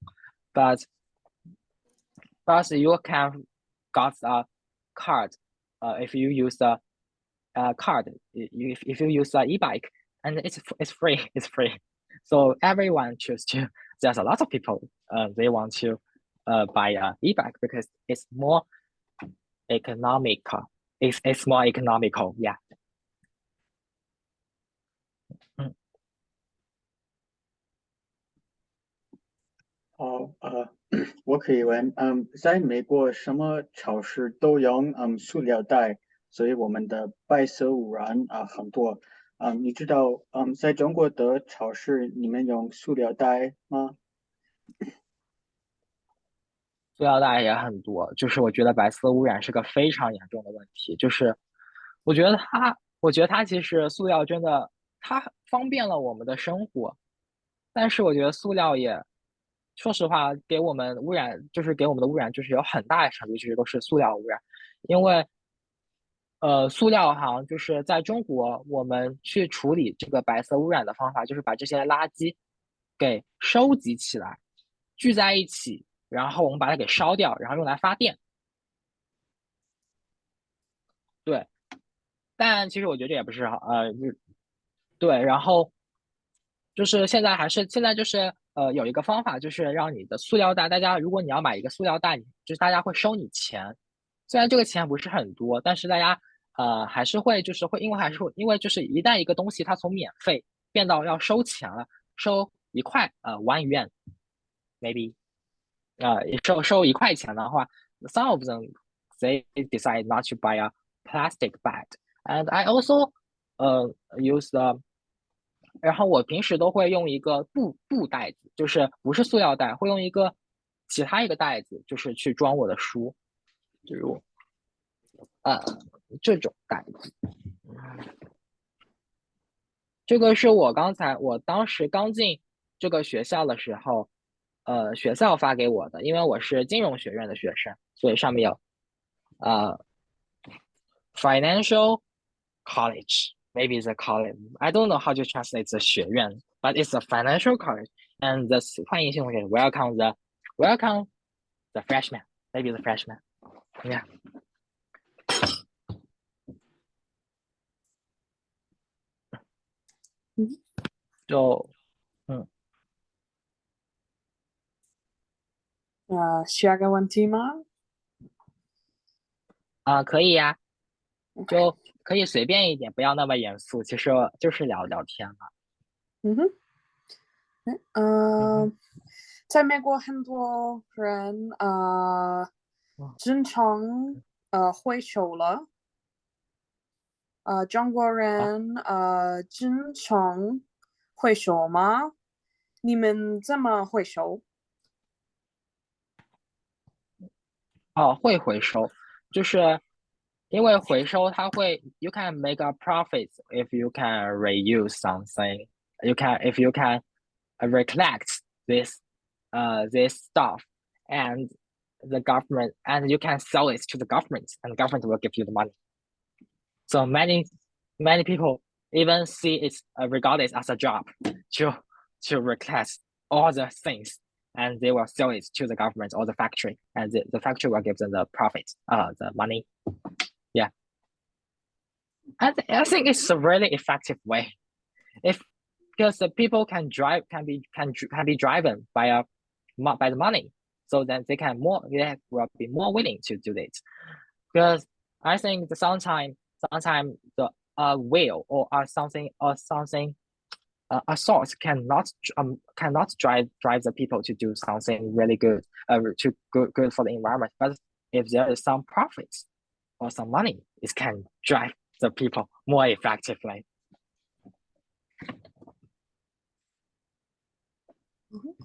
S5: but you can got a card if you use the card if you use the e-bike, and it's free. It's free, so everyone choose to. There's a lot of people they want to buy a e-bike because it's more economical. It's more economical. Yeah. 嗯
S2: 好，我可以问，在美国什么超市都用塑料袋，所以我们的白色污染很多。你知道在中国的超市你们用塑料袋吗？
S5: 塑料袋也很多，就是我觉得白色污染是个非常严重的问题。就是我觉得它其实塑料真的它方便了我们的生活，但是我觉得塑料也，说实话，给我们污染就是给我们的污染就是有很大的程度其实都是塑料污染，因为塑料好像就是在中国，我们去处理这个白色污染的方法，就是把这些垃圾给收集起来，聚在一起，然后我们把它给烧掉，然后用来发电。对，但其实我觉得这也不是对，然后就是现在就是有一个方法，就是让你的塑料袋，大家如果你要买一个塑料袋，就是大家会收你钱，虽然这个钱不是很多，但是大家还是会就是会因为还是会因为就是一旦一个东西它从免费变到要收钱了，收1块1元 maybe 收1块钱的话，some of them they decide not to buy a plastic bag and I also use the 然后我平时都会用一个布袋子，就是不是塑料袋，会用其他一个袋子，就是去装我的书，比如呃这种袋子。这个是我当时刚进这个学校的时候，学校发给我的，因为我是金融学院的学生，所以上面有呃 financial college. Maybe it's a college. I don't know how to translate the 学院 but it's a financial college. And the 欢迎新同学 welcome the freshman. Maybe the freshman. Yeah. 就
S4: 下个问题吗？
S5: 可以呀，就可以随便一点，不要那么严肃。其实就是聊聊天嘛。
S4: 嗯哼，在美国很多人经常会手了，中国人经常会手吗？你们怎么会手？
S5: 会回收，就是因为回收它会，you can make a profit if you can reuse something. You can if you can recollect this stuff and the government and you can sell it to the government and the government will give you the money. So many people even see it regarded as a job to request all the things and they will sell it to the government or the factory and the factory will give them the profit, the money. Yeah. I think it's a really effective way. If because the people can be driven by the money, so then they will be more willing to do it. Because I think sometimes the will or something a source cannot drive the people to do something really good to good for the environment. But if there is some profits or some money, it can drive the people more effectively. Mm.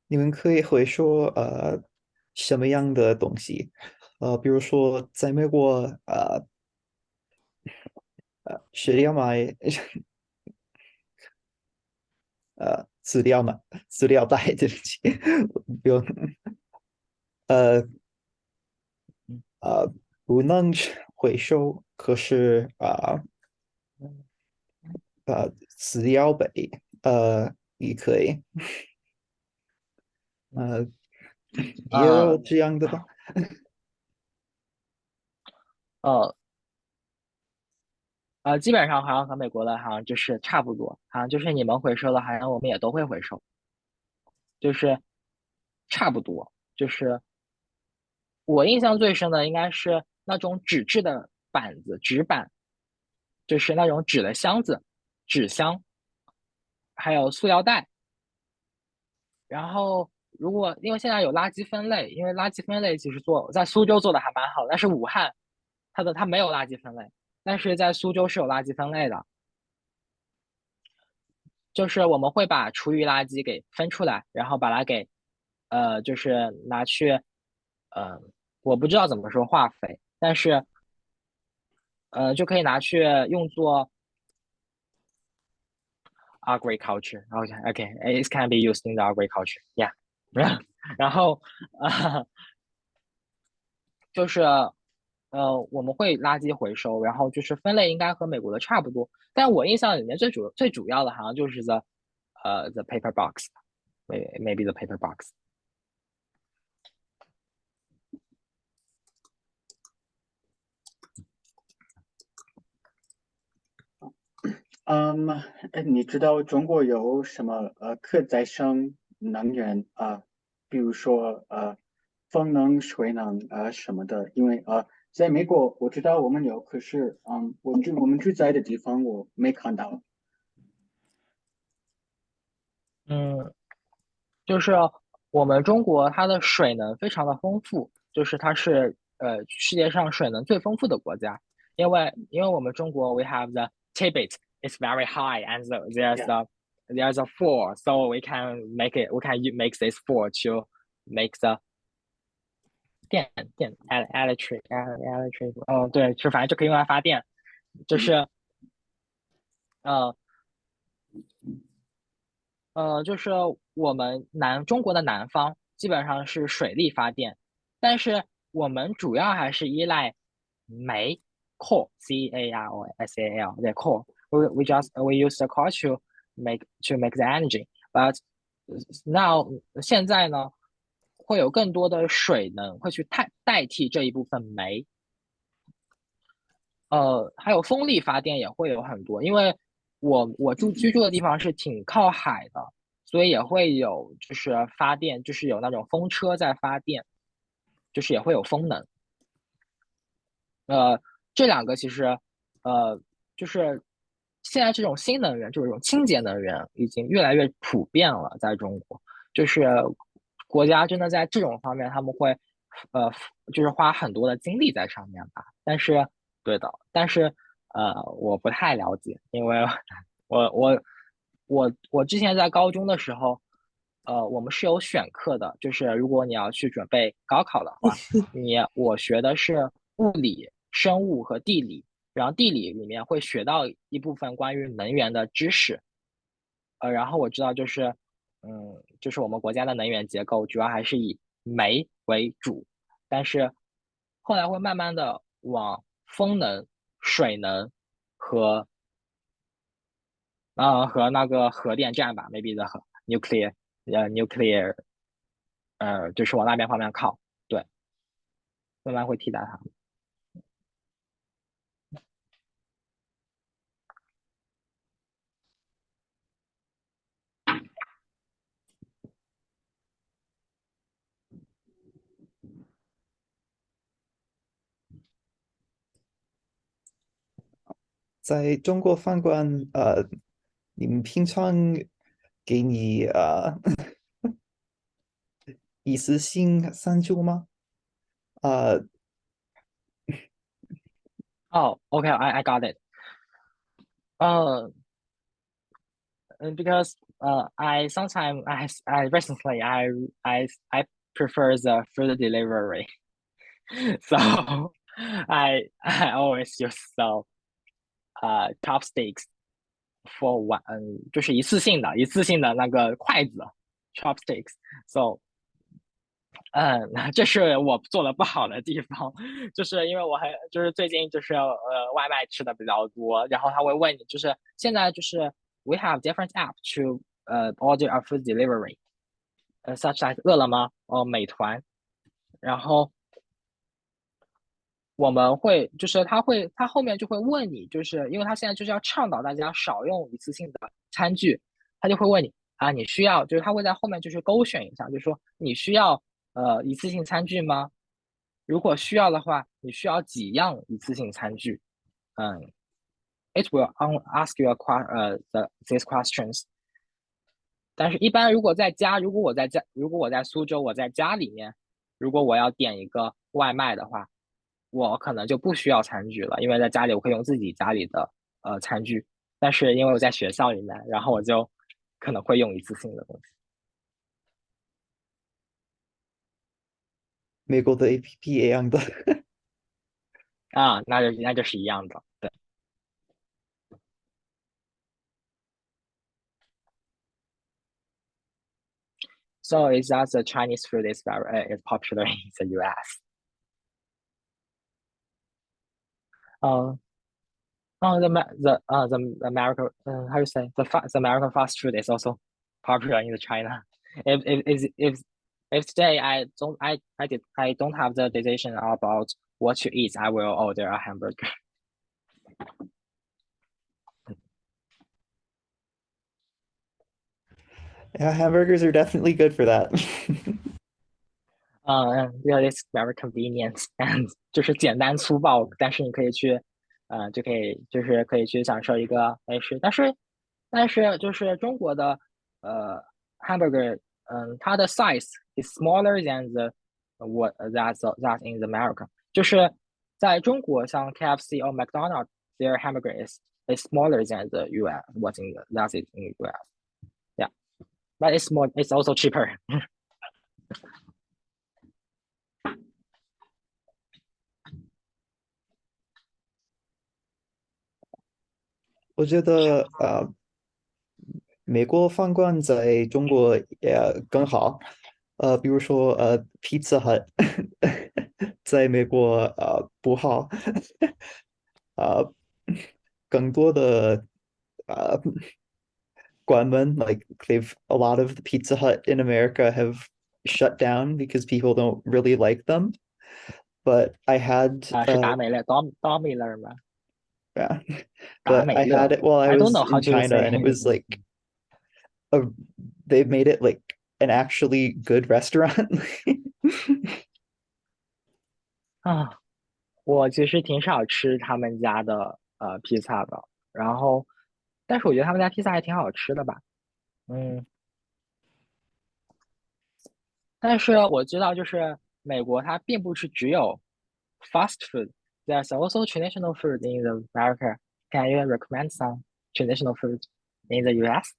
S3: 你们可以回说什么样的东西？比如说在美国，是要买饲料袋，对不起，不用，呃不能回收，可是饲料杯也可以，呃，也有
S5: 呃
S3: 这样的吧？
S5: 呃基本上好像和美国的好像就是差不多，好像就是你们回收的，好像我们也都会回收，就是差不多。就是我印象最深的应该是那种纸质的板子，纸板，就是那种纸的箱子、纸箱，还有塑料袋。然后如果因为现在有垃圾分类，因为垃圾分类其实在苏州做的还蛮好，但是武汉它没有垃圾分类，但是在苏州是有垃圾分类的。就是我们会把厨余垃圾给分出来，然后把它给，就是拿去，呃，我不知道怎么说化肥，但是，就可以拿去用作 agriculture。OK，it can be used in the agriculture，yeah。然后，就是我们会垃圾回收，然后就是分类应该和美国的差不多，但我印象里面最主要的好像就是 the paper box，maybe the paper box。
S2: 你知道中国有什么可再生能源比如说风能、水能什么的？因为在美国我知道我们有，可是我们住在的地方我没看到。
S5: 嗯，就是我们中国它的水能非常的丰富，就是它是世界上水能最丰富的国家，因为我们中国 we have the Tibet is very high and
S2: Yeah.
S5: there's a fall so we can make this fall to make the 电 electric 对，就反正就可以用来发电，就
S2: 嗯
S5: 是呃就是我们中国的南方基本上是水力发电，但是我们主要还是依赖煤 coal， 对 coal。We use the coal to make the energy，but now 现在呢，会有更多的水能会去代替这一部分煤，还有风力发电也会有很多，因为我居住的地方是挺靠海的，所以也会有就是发电，就是有那种风车在发电，就是也会有风能。这两个其实就是现在这种新能源，就是这种清洁能源已经越来越普遍了，在中国，就是国家真的在这种方面他们会呃就是花很多的精力在上面吧。但是对的，但是我不太了解，因为我我我之前在高中的时候，我们是有选课的，就是如果你要去准备高考的话，我学的是物理、生物和地理，然后地理里面会学到一部分关于能源的知识，然后我知道就是我们国家的能源结构主要还是以煤为主，但是后来会慢慢的往风能、水能和和那个核电站吧，maybe the nuclear，就是往那边方面靠，对，慢慢会替代它。
S3: 在中国饭馆，你们平常给你一次性三九吗？呃，
S5: 哦，OK，I got it。呃because I sometimes I recently I prefer the food delivery So I always use the chopsticks for one，就是一次性的那个筷子 chopsticks。So 这是我做的不好的地方，就是因为就是最近就是外卖吃的比较多，然后他会问你，就是现在就是 we have different app to order a food delivery，such as 饿了么美团，然后我们会就是他后面就会问你，就是因为他现在就是要倡导大家少用一次性的餐具，他就会问你啊，你需要就是他会在后面就是勾选一下，就是说你需要一次性餐具吗？如果需要的话，你需要几样一次性餐具？it will ask you these questions。但是，一般如果我在苏州，我在家里面，如果我要点一个外卖的话，我可能就不需要餐具了，因为在家里我可以用自己家里的餐具。但是因为我在学校里面，然后我就可能会用一次性的东西
S3: 美国的 APP 一样的。
S5: 啊，那就是一样的，对。So is that the Chinese food is is popular in the U.S.？Oh, oh, the American how you say the American fast food is also popular in the China. If today I don't have the decision about what to eat, I will order a hamburger.
S3: Yeah, hamburgers are definitely good for that.
S5: Yeah, it's very convenient and 就是简单粗暴，但是你可以去，可以去享受一个美食。但是就是中国的hamburger，它的 size is smaller than the that in the America。就是在中国，像 KFC or McDonald's, their hamburger is smaller than the US what's in that is in the US. Yeah, but it's also cheaper.
S3: 我觉得美国饭馆在中国也更好。比如说Pizza Hut 在美国不好。呃，更多的呃关门，like they've a lot of the Pizza Hut in America have shut down because people don't really like them. But I had
S5: 是达美乐 Domiller 吗？
S3: yeah,
S5: 达
S3: but
S5: 美
S3: I
S5: 乐
S3: had it while I
S5: I don't
S3: was
S5: know how
S3: in
S5: to
S3: China,
S5: say
S3: and it was like a they made it like an actually good restaurant.
S5: 啊，我其实挺少吃他们家的披萨的，然后但是我觉得他们家披萨还挺好吃的吧，嗯，但是我知道就是美国它并不是只有 fast food，there's also traditional food in the America. Can you recommend some traditional food in the US?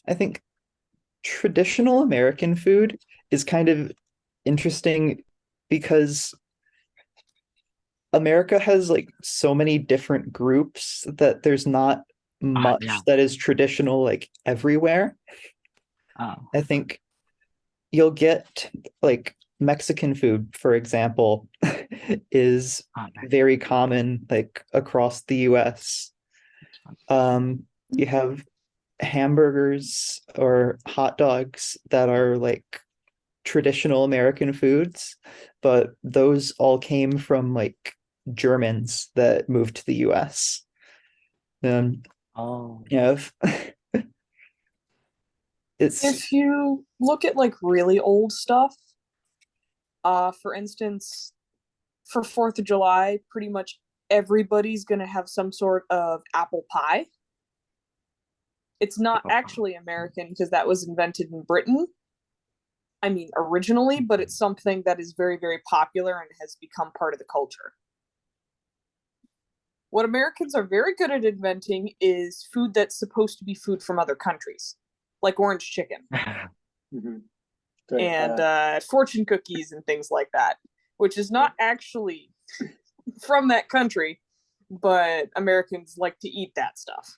S3: I think traditional American food is kind of interesting because America has like so many different groups that there's not
S5: 啊，much 这样
S3: that is traditional like everywhere.
S5: 啊
S3: I think you'll get like Mexican food, for example, is
S5: 啊，对
S3: very common like across the US. You have hamburgers or hot dogs that are like traditional American foods, but those all came from like Germans that moved to the US. And
S5: 哦，you
S3: have it's
S4: If you look at like really old stuff, for instance, for 4th of July, pretty much everybody's gonna have some sort of apple pie. It's not actually American because that was invented in Britain. I mean, originally, but it's something that is very, very popular and has become part of the culture. What Americans are very good at inventing is food that's supposed to be food from other countries, like orange chicken.
S2: Mhm. 对
S4: and fortune cookies and things like that, which is not actually from that country, but Americans like to eat that stuff.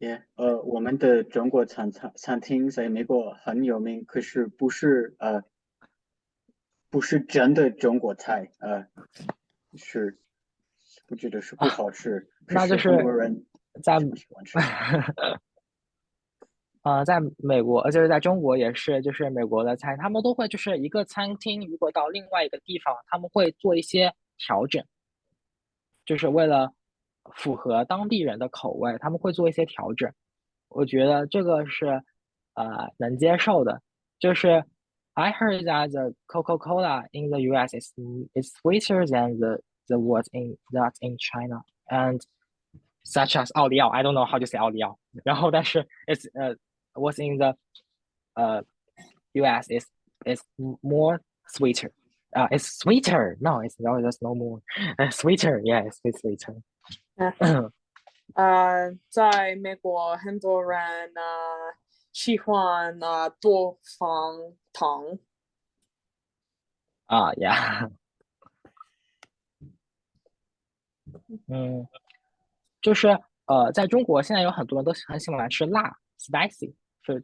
S2: Yeah，我们的中国餐厅在美国很有名，可是不是真的中国菜，是我觉得是不好吃，可
S5: 那就是
S2: 韩国人
S5: 在
S2: 不喜欢吃。
S5: 在美国，就是在中国也是，就是美国的菜，他们都会就是一个餐厅，如果到另外一个地方，他们会做一些调整，就是为了符合当地人的口味，他们会做一些调整。我觉得这个是能接受的。就是 I heard that the Coca-Cola in the US is sweeter than the what in that in China and such as 奥利奥 I don't know how to say 奥利奥。然后但是 it's what's in the US is more sweeter. It's sweeter. No, it's no, there's no more. Sweeter, yeah, it's sweeter.
S4: 在美国很多人喜欢多放糖。
S5: Yeah. 就是在中国现在有很多人都很喜欢吃辣 spicy， 是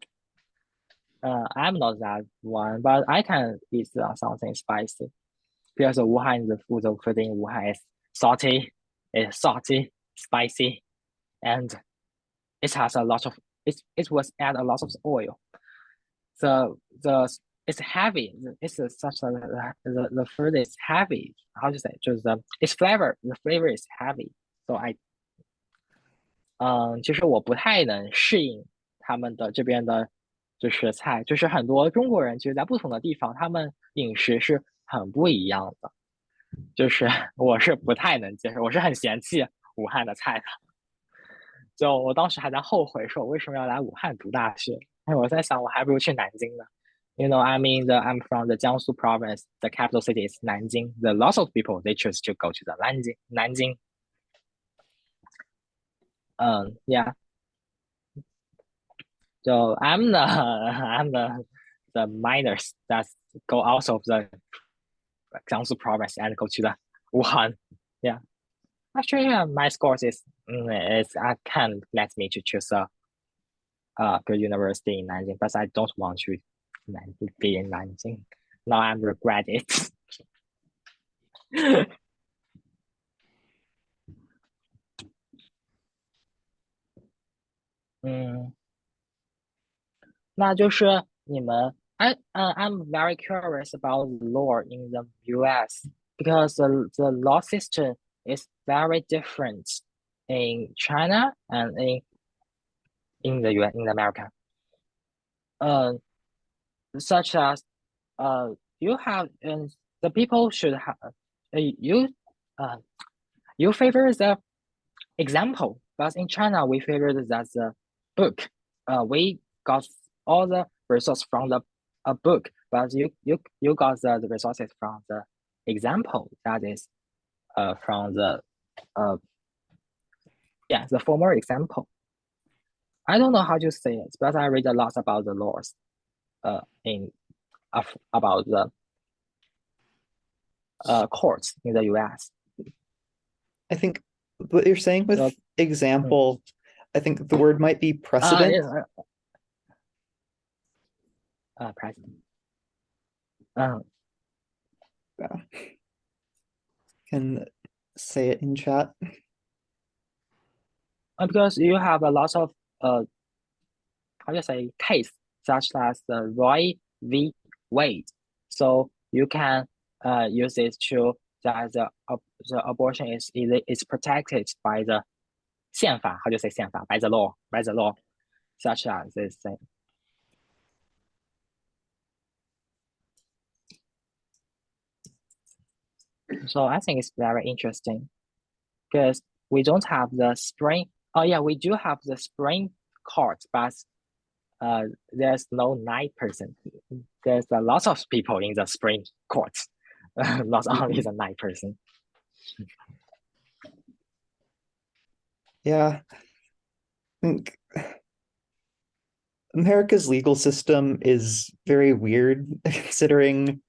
S5: I'm not that one, but I can eat something spicy. Because Wuhan, the food in Wuhan is salty, spicy, and it has a lot of it was add a lot of oil. The it's heavy. It's such a the food is heavy. How to say? 就是 its flavor. The flavor is heavy. So I 其实我不太能适应他们的这边的，就是菜，就是很多中国人其实在不同的地方，他们饮食是很不一样的。就是我是不太能接受，我是很嫌弃武汉的菜的。就我当时还在后悔，说我为什么要来武汉读大学？哎，我在想，我还不如去南京呢。You know, I'm from the Jiangsu province. The capital city is Nanjing. The lots of people they choose to go to the Nanjing. Yeah. So I'm the minors that go out of the Jiangsu province and go to the Wuhan. Yeah. Actually, my scores is I can let me to choose a good university in Nanjing, but I don't want to be in Nanjing. Now I'm regret it. 那就是你们I'm very curious about the law in the US because the law system is very different in China and in the US in America. Such as you have the people should have you favor the example, but in China we favor that the book. We got all the resources from the book, but you got the resources from the example that is from the the former example. I don't know how to say it, but I read a lot about the laws in about the courts in the US.
S3: I think what you're saying with example, I think the word might be precedent.
S5: Precedent.
S3: Can say it in chat.
S5: Because you have a lot of how do you say case such as the Roy v. Wade, so you can use it to that the abortion is protected by the 宪法 how do you say 宪法 by the law such as this thing. So I think it's very interesting because we don't have the spring. Oh yeah, we do have the spring court, but there's no night person. There's a lot of people in the spring court, not only the night person.
S3: Yeah, I think America's legal system is very weird considering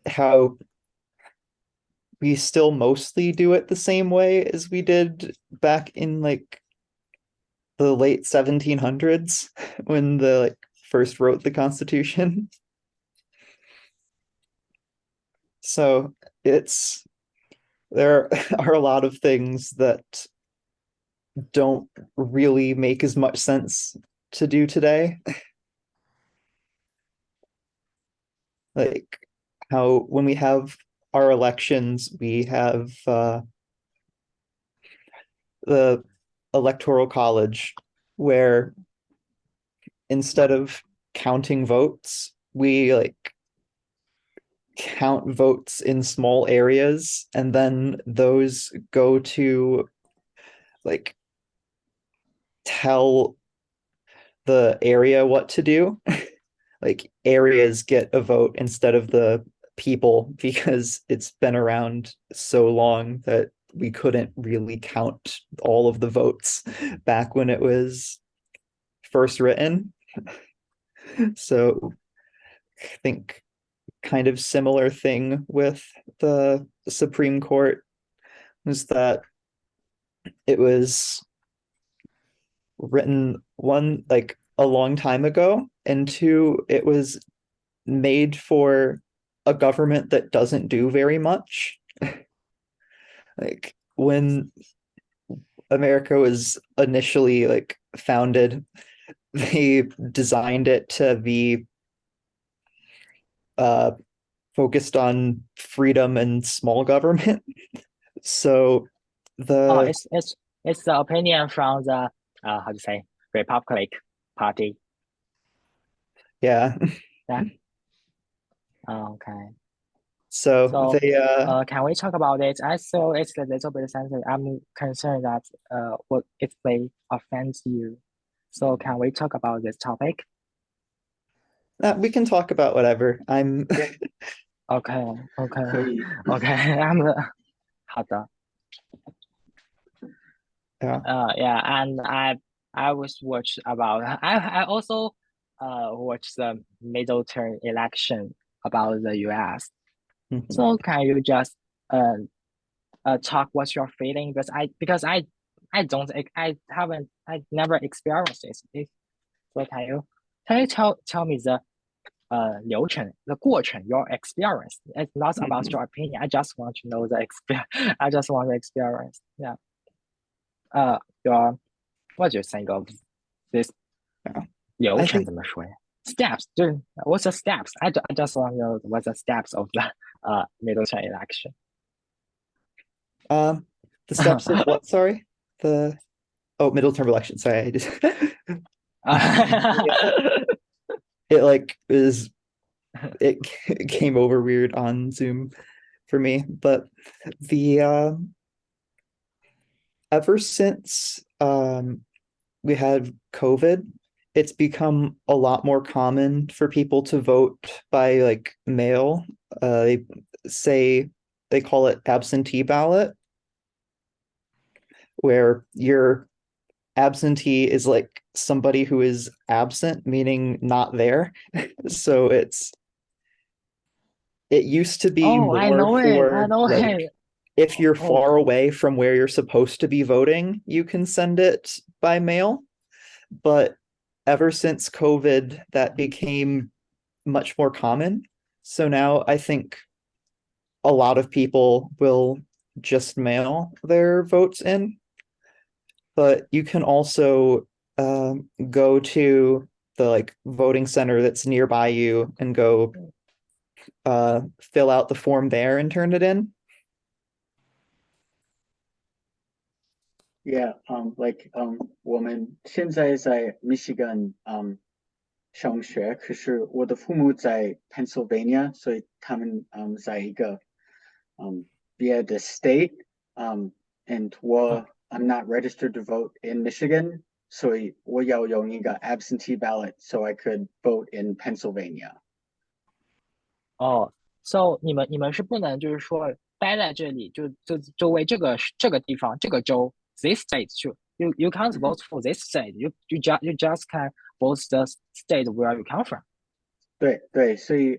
S3: how we still mostly do it the same way as we did back in like the late 1700s when the like first wrote the Constitution. So there are a lot of things that don't really make as much sense to do today. Like how when we have our elections, we have the electoral college where instead of counting votes, we like count votes in small areas and then those go to like tell the area what to do. Like areas get a vote instead of the people because it's been around so long that we couldn't really count all of the votes back when it was first written. So I think kind of similar thing with the Supreme Court was that it was written one like a long time ago, and two, it was made for a government that doesn't do very much. Like when America was initially like founded, they designed it to be focused on freedom and small government. So
S5: Oh,
S3: the
S5: it's the opinion from the how to say Republic Party.
S3: yeah,
S5: Yeah. Okay.
S3: so
S5: So
S3: they
S5: can we talk about it? I saw it's a little bit sensitive. I'm concerned that what if they offend you. So can we talk about this topic?
S3: we can talk about whatever. I'm
S5: Okay, okay,
S2: 可以
S5: okay. I'm 好的。
S3: yeah.
S5: Yeah, and I was watch about I also watched the middle term election about the US.
S3: Mhm.
S5: So can you just talk what's your feeling? Because I don't I haven't I never experienced this. So can you tell me the 流程 the 过程 your experience? It's not about your opinion. I just want to know the experience. I just want the experience. Yeah. Your what do you think of this
S3: Yeah.
S5: 流
S3: I
S5: 程
S3: think
S5: 怎么说呀？Steps 就是 what's the steps? I just want to know what's the steps of the midterm election.
S3: the steps of what, sorry? The middle term election. Sorry, I just it like is it came over weird on Zoom for me, but the ever since we had COVID, it's become a lot more common for people to vote by like mail. They say they call it absentee ballot, where your absentee is like somebody who is absent, meaning not there. So it used to be
S5: Oh, I
S3: more
S5: know it. I
S3: for
S5: know
S3: like
S5: it.
S3: if you're
S5: Oh,
S3: far away from where you're supposed to be voting, you can send it by mail. But ever since COVID, that became much more common. So now I think a lot of people will just mail their votes in. But you can also go to the like voting center that's nearby you and go fill out the form there and turn it in.
S2: Yeah, like 我们现在在 Michigan 上学，可是我的父母在 Pennsylvania，所以他们在一个别的 state，and I'm not registered to vote in Michigan，所以我要用一个 absentee ballot so I could vote in Pennsylvania。
S5: 哦，so 你们是不能就是说待在这里，就为这个地方这个州 this state 去，you can't vote for this state. You just can votes the state where you come from.
S2: 对，所以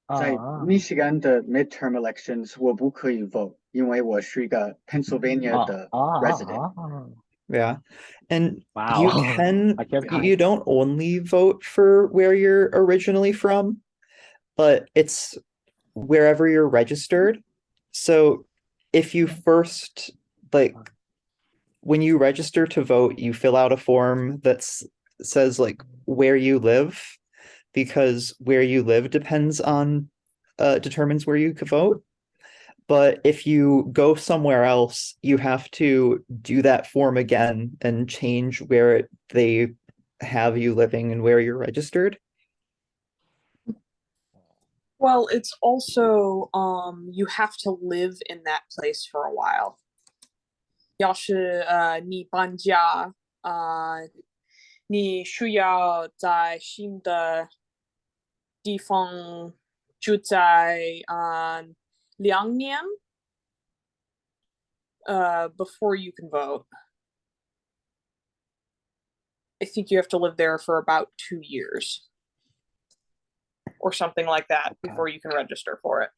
S2: 在
S5: 啊
S2: Michigan 的 midterm elections 我不可以 vote，因为我是一个 Pennsylvania
S5: 啊
S2: 的
S5: 啊啊
S2: resident。
S5: 啊
S3: Yeah. And
S5: Wow.
S3: you can
S5: I can't
S3: you don't only vote for where you're originally from, but it's wherever you're registered. So if you first like when you register to vote, you fill out a form that says like where you live, because where you live depends on determines where you could vote. But if you go somewhere else, you have to do that form again and change where they have you living and where you're registered.
S4: Well, it's also you have to live in that place for a while. 要是你搬家你需要在新的地方住在2年 before you can vote. I think you have to live there for about 2 years or something like that before you can register for it.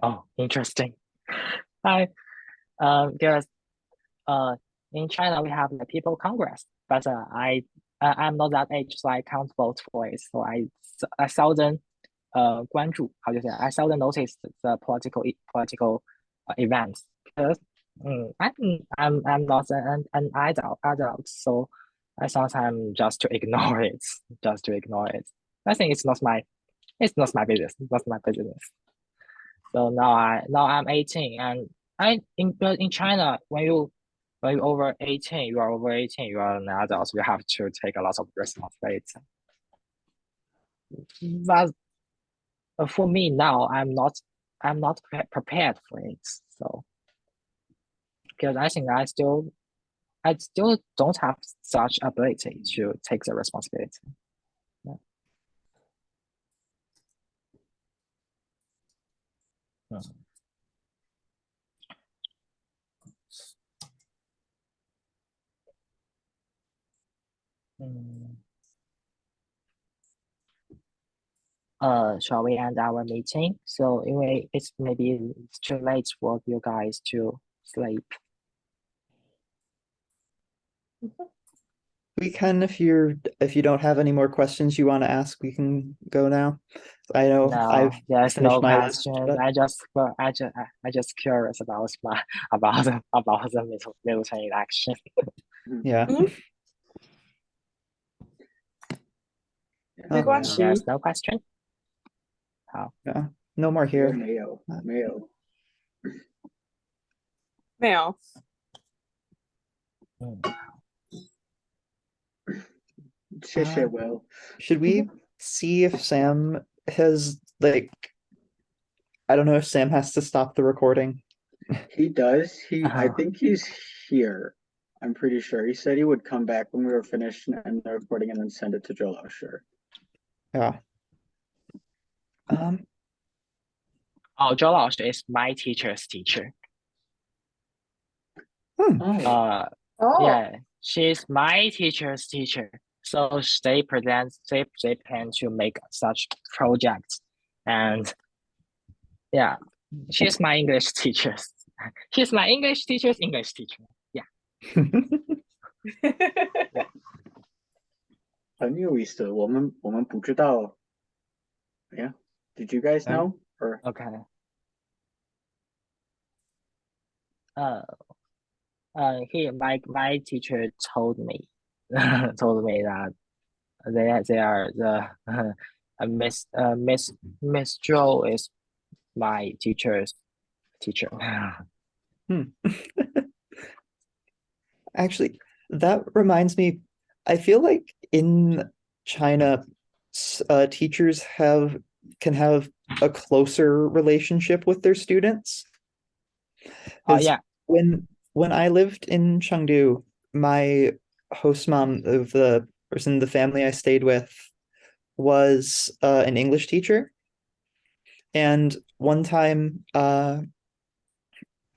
S5: Oh, interesting. I because in China we have the People Congress, but I'm not that age, so I can't vote for it. So I seldom 关注 how do you say I seldom notice the political events because I'm not an adult, so I sometimes just to ignore it, just to ignore it. I think it's not my business. It's not my business. So now I'm 18, and in China when you over 18, you are over 18, you are an adult, you have to take a lot of responsibility. But for me now, I'm not prepared for it. So because I think I still don't have such ability to take the responsibility. Yeah. Shall we end our meeting? So anyway, maybe it's too late for you guys to sleep.
S3: We can if you don't have any more questions you want to ask, we can go now. I know
S5: No,
S3: I've
S5: there's
S3: finished
S5: no
S3: my
S5: questions.
S3: list, but
S5: I just curious about the military election.
S3: yeah.
S4: Mm.
S3: Oh,
S5: There's no question.
S3: yeah. No more here.
S2: 没有。
S4: 没有。
S2: 谢谢 Will.
S3: Should we see if Sam has like I don't know if Sam has to stop the recording.
S2: He does. I think he's here. I'm pretty sure. He said he would come back when we were finished and end the recording and then send it to Joel. Sure.
S3: Yeah.
S5: Oh, 周老师 is my teacher's teacher.
S2: Oh.
S5: Yeah, she's my teacher's teacher. So they plan to make such projects, and yeah, she's my English teacher. She's my English teacher's English teacher. Yeah.
S2: 很有意思，我们不知道。Yeah. Did you guys know? Or
S5: Okay. My teacher told me that they are the Miss Joe is my teacher's teacher.
S3: Actually, that reminds me, I feel like in China, teachers can have a closer relationship with their students.
S5: Yeah.
S3: When I lived in Chengdu, my host mom of the person in the family I stayed with was an English teacher. And one time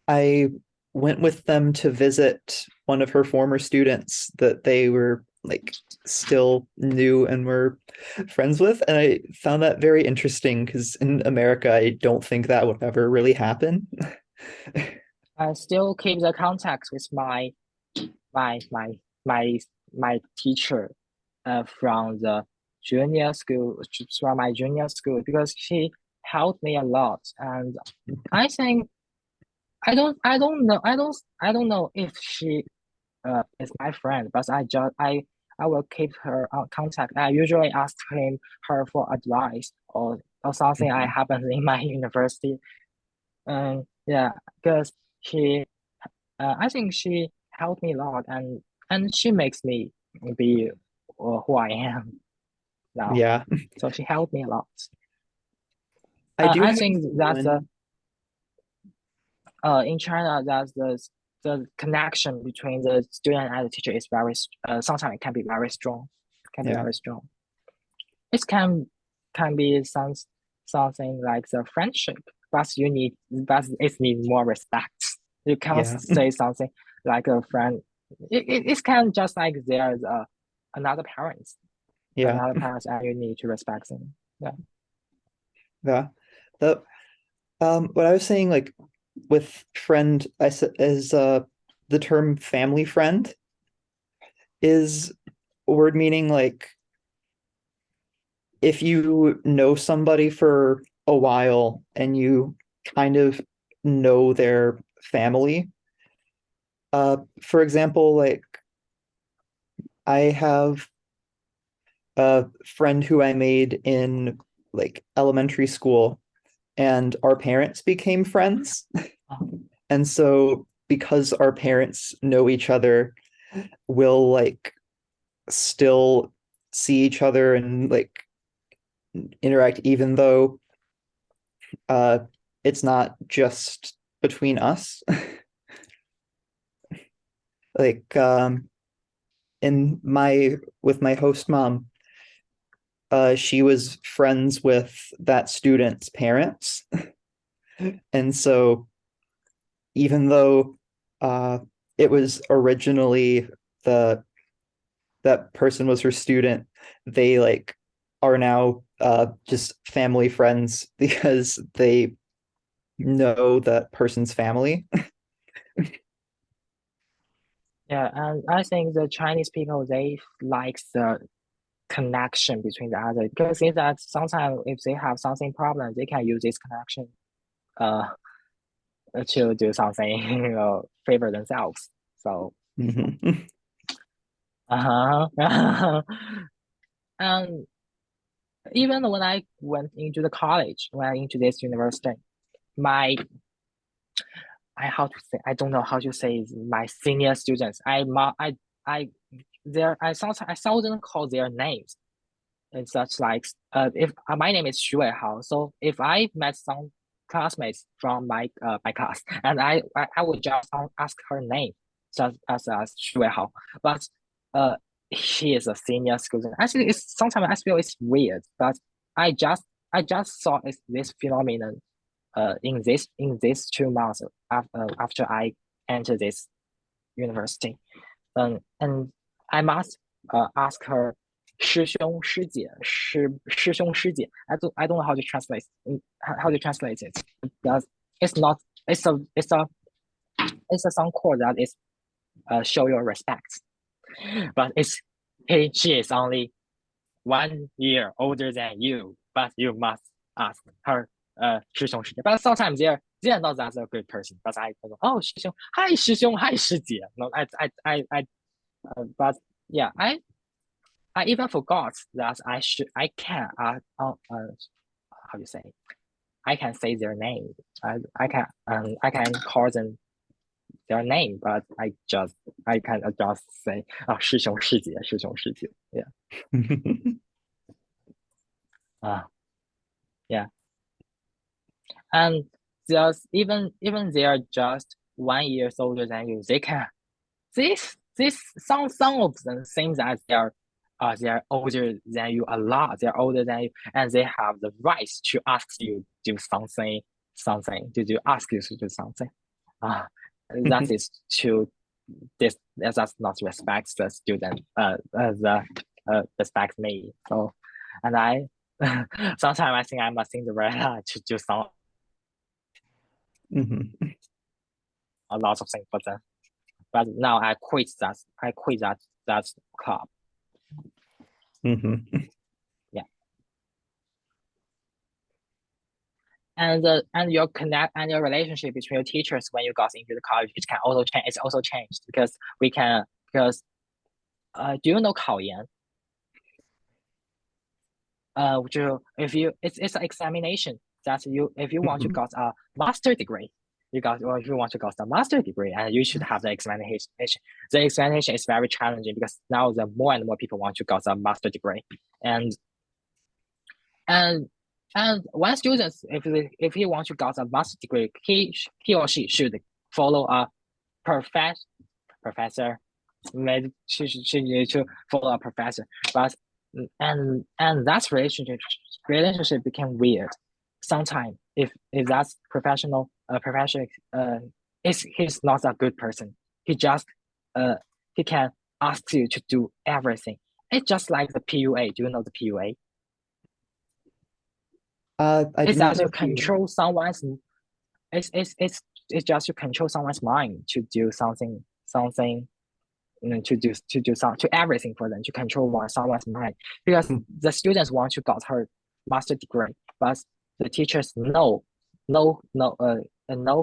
S3: I went with them to visit one of her former students that they were like still knew and were friends with. And I found that very interesting because in America, I don't think that would ever really happen.
S5: I still keep the contact with my my my my teacher from the junior school, from my junior school, because she helped me a lot. And I think I don't know if she is my friend, but I will keep her on contact. I usually ask her for advice or something I happens in my university. Yeah, because she I think she helped me a lot, and she makes me be who I am now.
S3: Yeah,
S5: So she helped me a lot.
S3: I do
S5: I
S3: have
S5: think that's
S3: one.
S5: in China, that's the connection between the student and the teacher is very sometimes it can be very strong. It can be
S3: Yeah.
S5: very strong. It can be something like the friendship, but it needs more respect. You can't
S3: Yeah.
S5: say something like a friend. It can just like there's another parents,
S3: Yeah.
S5: and you need to respect them. Yeah.
S3: Yeah. The what I was saying, like with friend, I said is the term family friend is a word meaning like if you know somebody for a while and you kind of know their family. For example, like I have a friend who I made in like elementary school, and our parents became friends. And so because our parents know each other, we'll like still see each other and like interact even though uh it's not just between us. Like in my with my host mom, she was friends with that student's parents. And so even though uh it was originally the that person was her student, they like are now just family friends because they know that person's family.
S5: Yeah, and I think the Chinese people they like the connection between the other because is that sometimes if they have something problem, they can use this connection uh to do something favor themselves. So
S3: Mhm.
S5: uh-huh. And even when I went into the college, when I into this university, my I how to say I don't know how to say my senior students. I there I sometimes I seldom call their names. It's such like if my name is Xu Weihao, so if I met some classmates from my class and I would just ask her name just as Xu Weihao, but uh she is a senior student. Actually, it's sometimes I feel it's weird, but I just I just saw this phenomenon in this 2 months after I entered this university. And I must ask her 师兄师姐. I don't know how to translate how to translate it. Because it's not it's a some code that is show your respect, but she is only 1 year older than you, but you must ask her 师兄师姐. But sometimes they're not that a good person. But I go, oh 师兄 hi 师姐. No, but yeah, I even forgot that I can how you say I can say their name. I can call them their name, but I can just say 师兄师姐. Yeah. Yeah. And there's even they are just 1 year older than you, they can this some of them think that they're older than you a lot. They're older than you, and they have the right to ask you to do something to do ask you to do something. that is to this that's not respect the student the respect me. So and I sometimes I think I'm a Cinderella to do some
S3: Mhm.
S5: a lot of things for them. But now I quit that club.
S3: Mhm.
S5: And your connect and your relationship between your teachers when you got into the college, it can also change. It's also changed because we can because do you know 考研? 就 if you it's an examination that you if you want to got a master degree, or if you want to got a master degree, and you should have the examination. The examination is very challenging because now the more and more people want to get a master degree, and one student, if he wants to get a master degree, he or she should follow a professor. Maybe she need to follow a professor, but and that relationship became weird. Sometimes if that's professional he's not a good person. He just he can ask you to do everything. It's just like the PUA. Do you know the PUA?
S3: I do
S5: It's
S3: not
S5: that
S3: know
S5: you
S3: if you-
S5: control someone's it's just you control someone's mind to do something to everything for them, to control someone's mind, because the students want to get her master degree, but the teachers know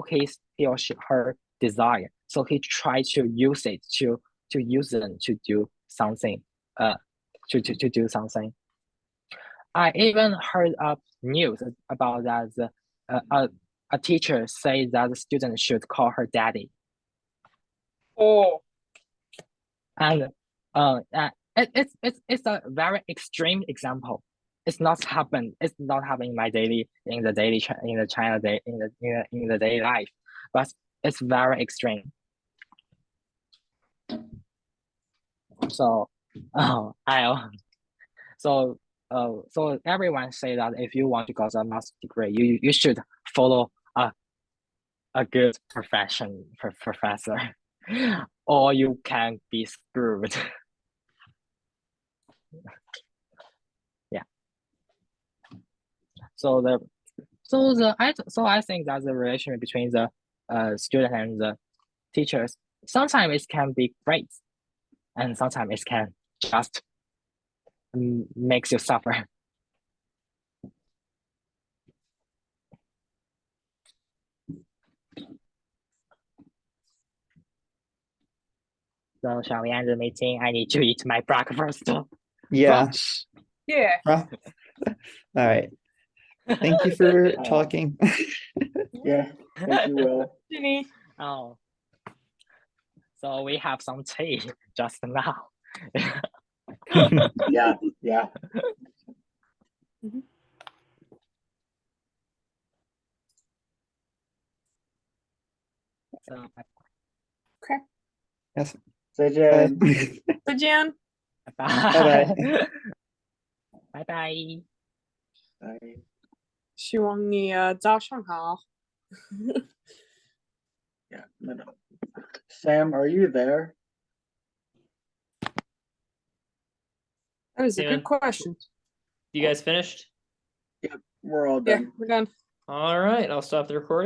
S5: he or her desire, so he tried to use it to use them to do something to do something. I even heard of news about that a teacher said that the student should call her daddy.
S4: Oh,
S5: And it's a very extreme example. It's not happened in my daily in the China day in the daily life, but it's very extreme. So so everyone say that if you want to get a master's degree, you should follow a good professor, or you can be screwed. Yeah. So I think that the relation between the student and the teachers, sometimes it can be great, and sometimes it can just makes you suffer. So shall we end the meeting? I need to eat my breakfast.
S3: Yeah.
S5: Brunch.
S4: yeah.
S3: All right. Thank you for talking.
S2: Yeah, thank you, Will.
S4: Ginny.
S5: Oh, so we have some tea just now.
S2: Yeah, yeah.
S5: So
S4: Okay.
S3: Yes.
S2: 再见。
S4: So Jan.
S5: bye
S3: Bye-bye.
S5: bye bye.
S2: 拜。
S4: 希望你早上好。
S2: Yeah, no. Sam, are you there?
S4: That was a
S1: Yeah.
S4: good question.
S1: You guys finished?
S2: We're all
S4: Yeah,
S2: done.
S4: we're done.
S1: All right, I'll stop the recording.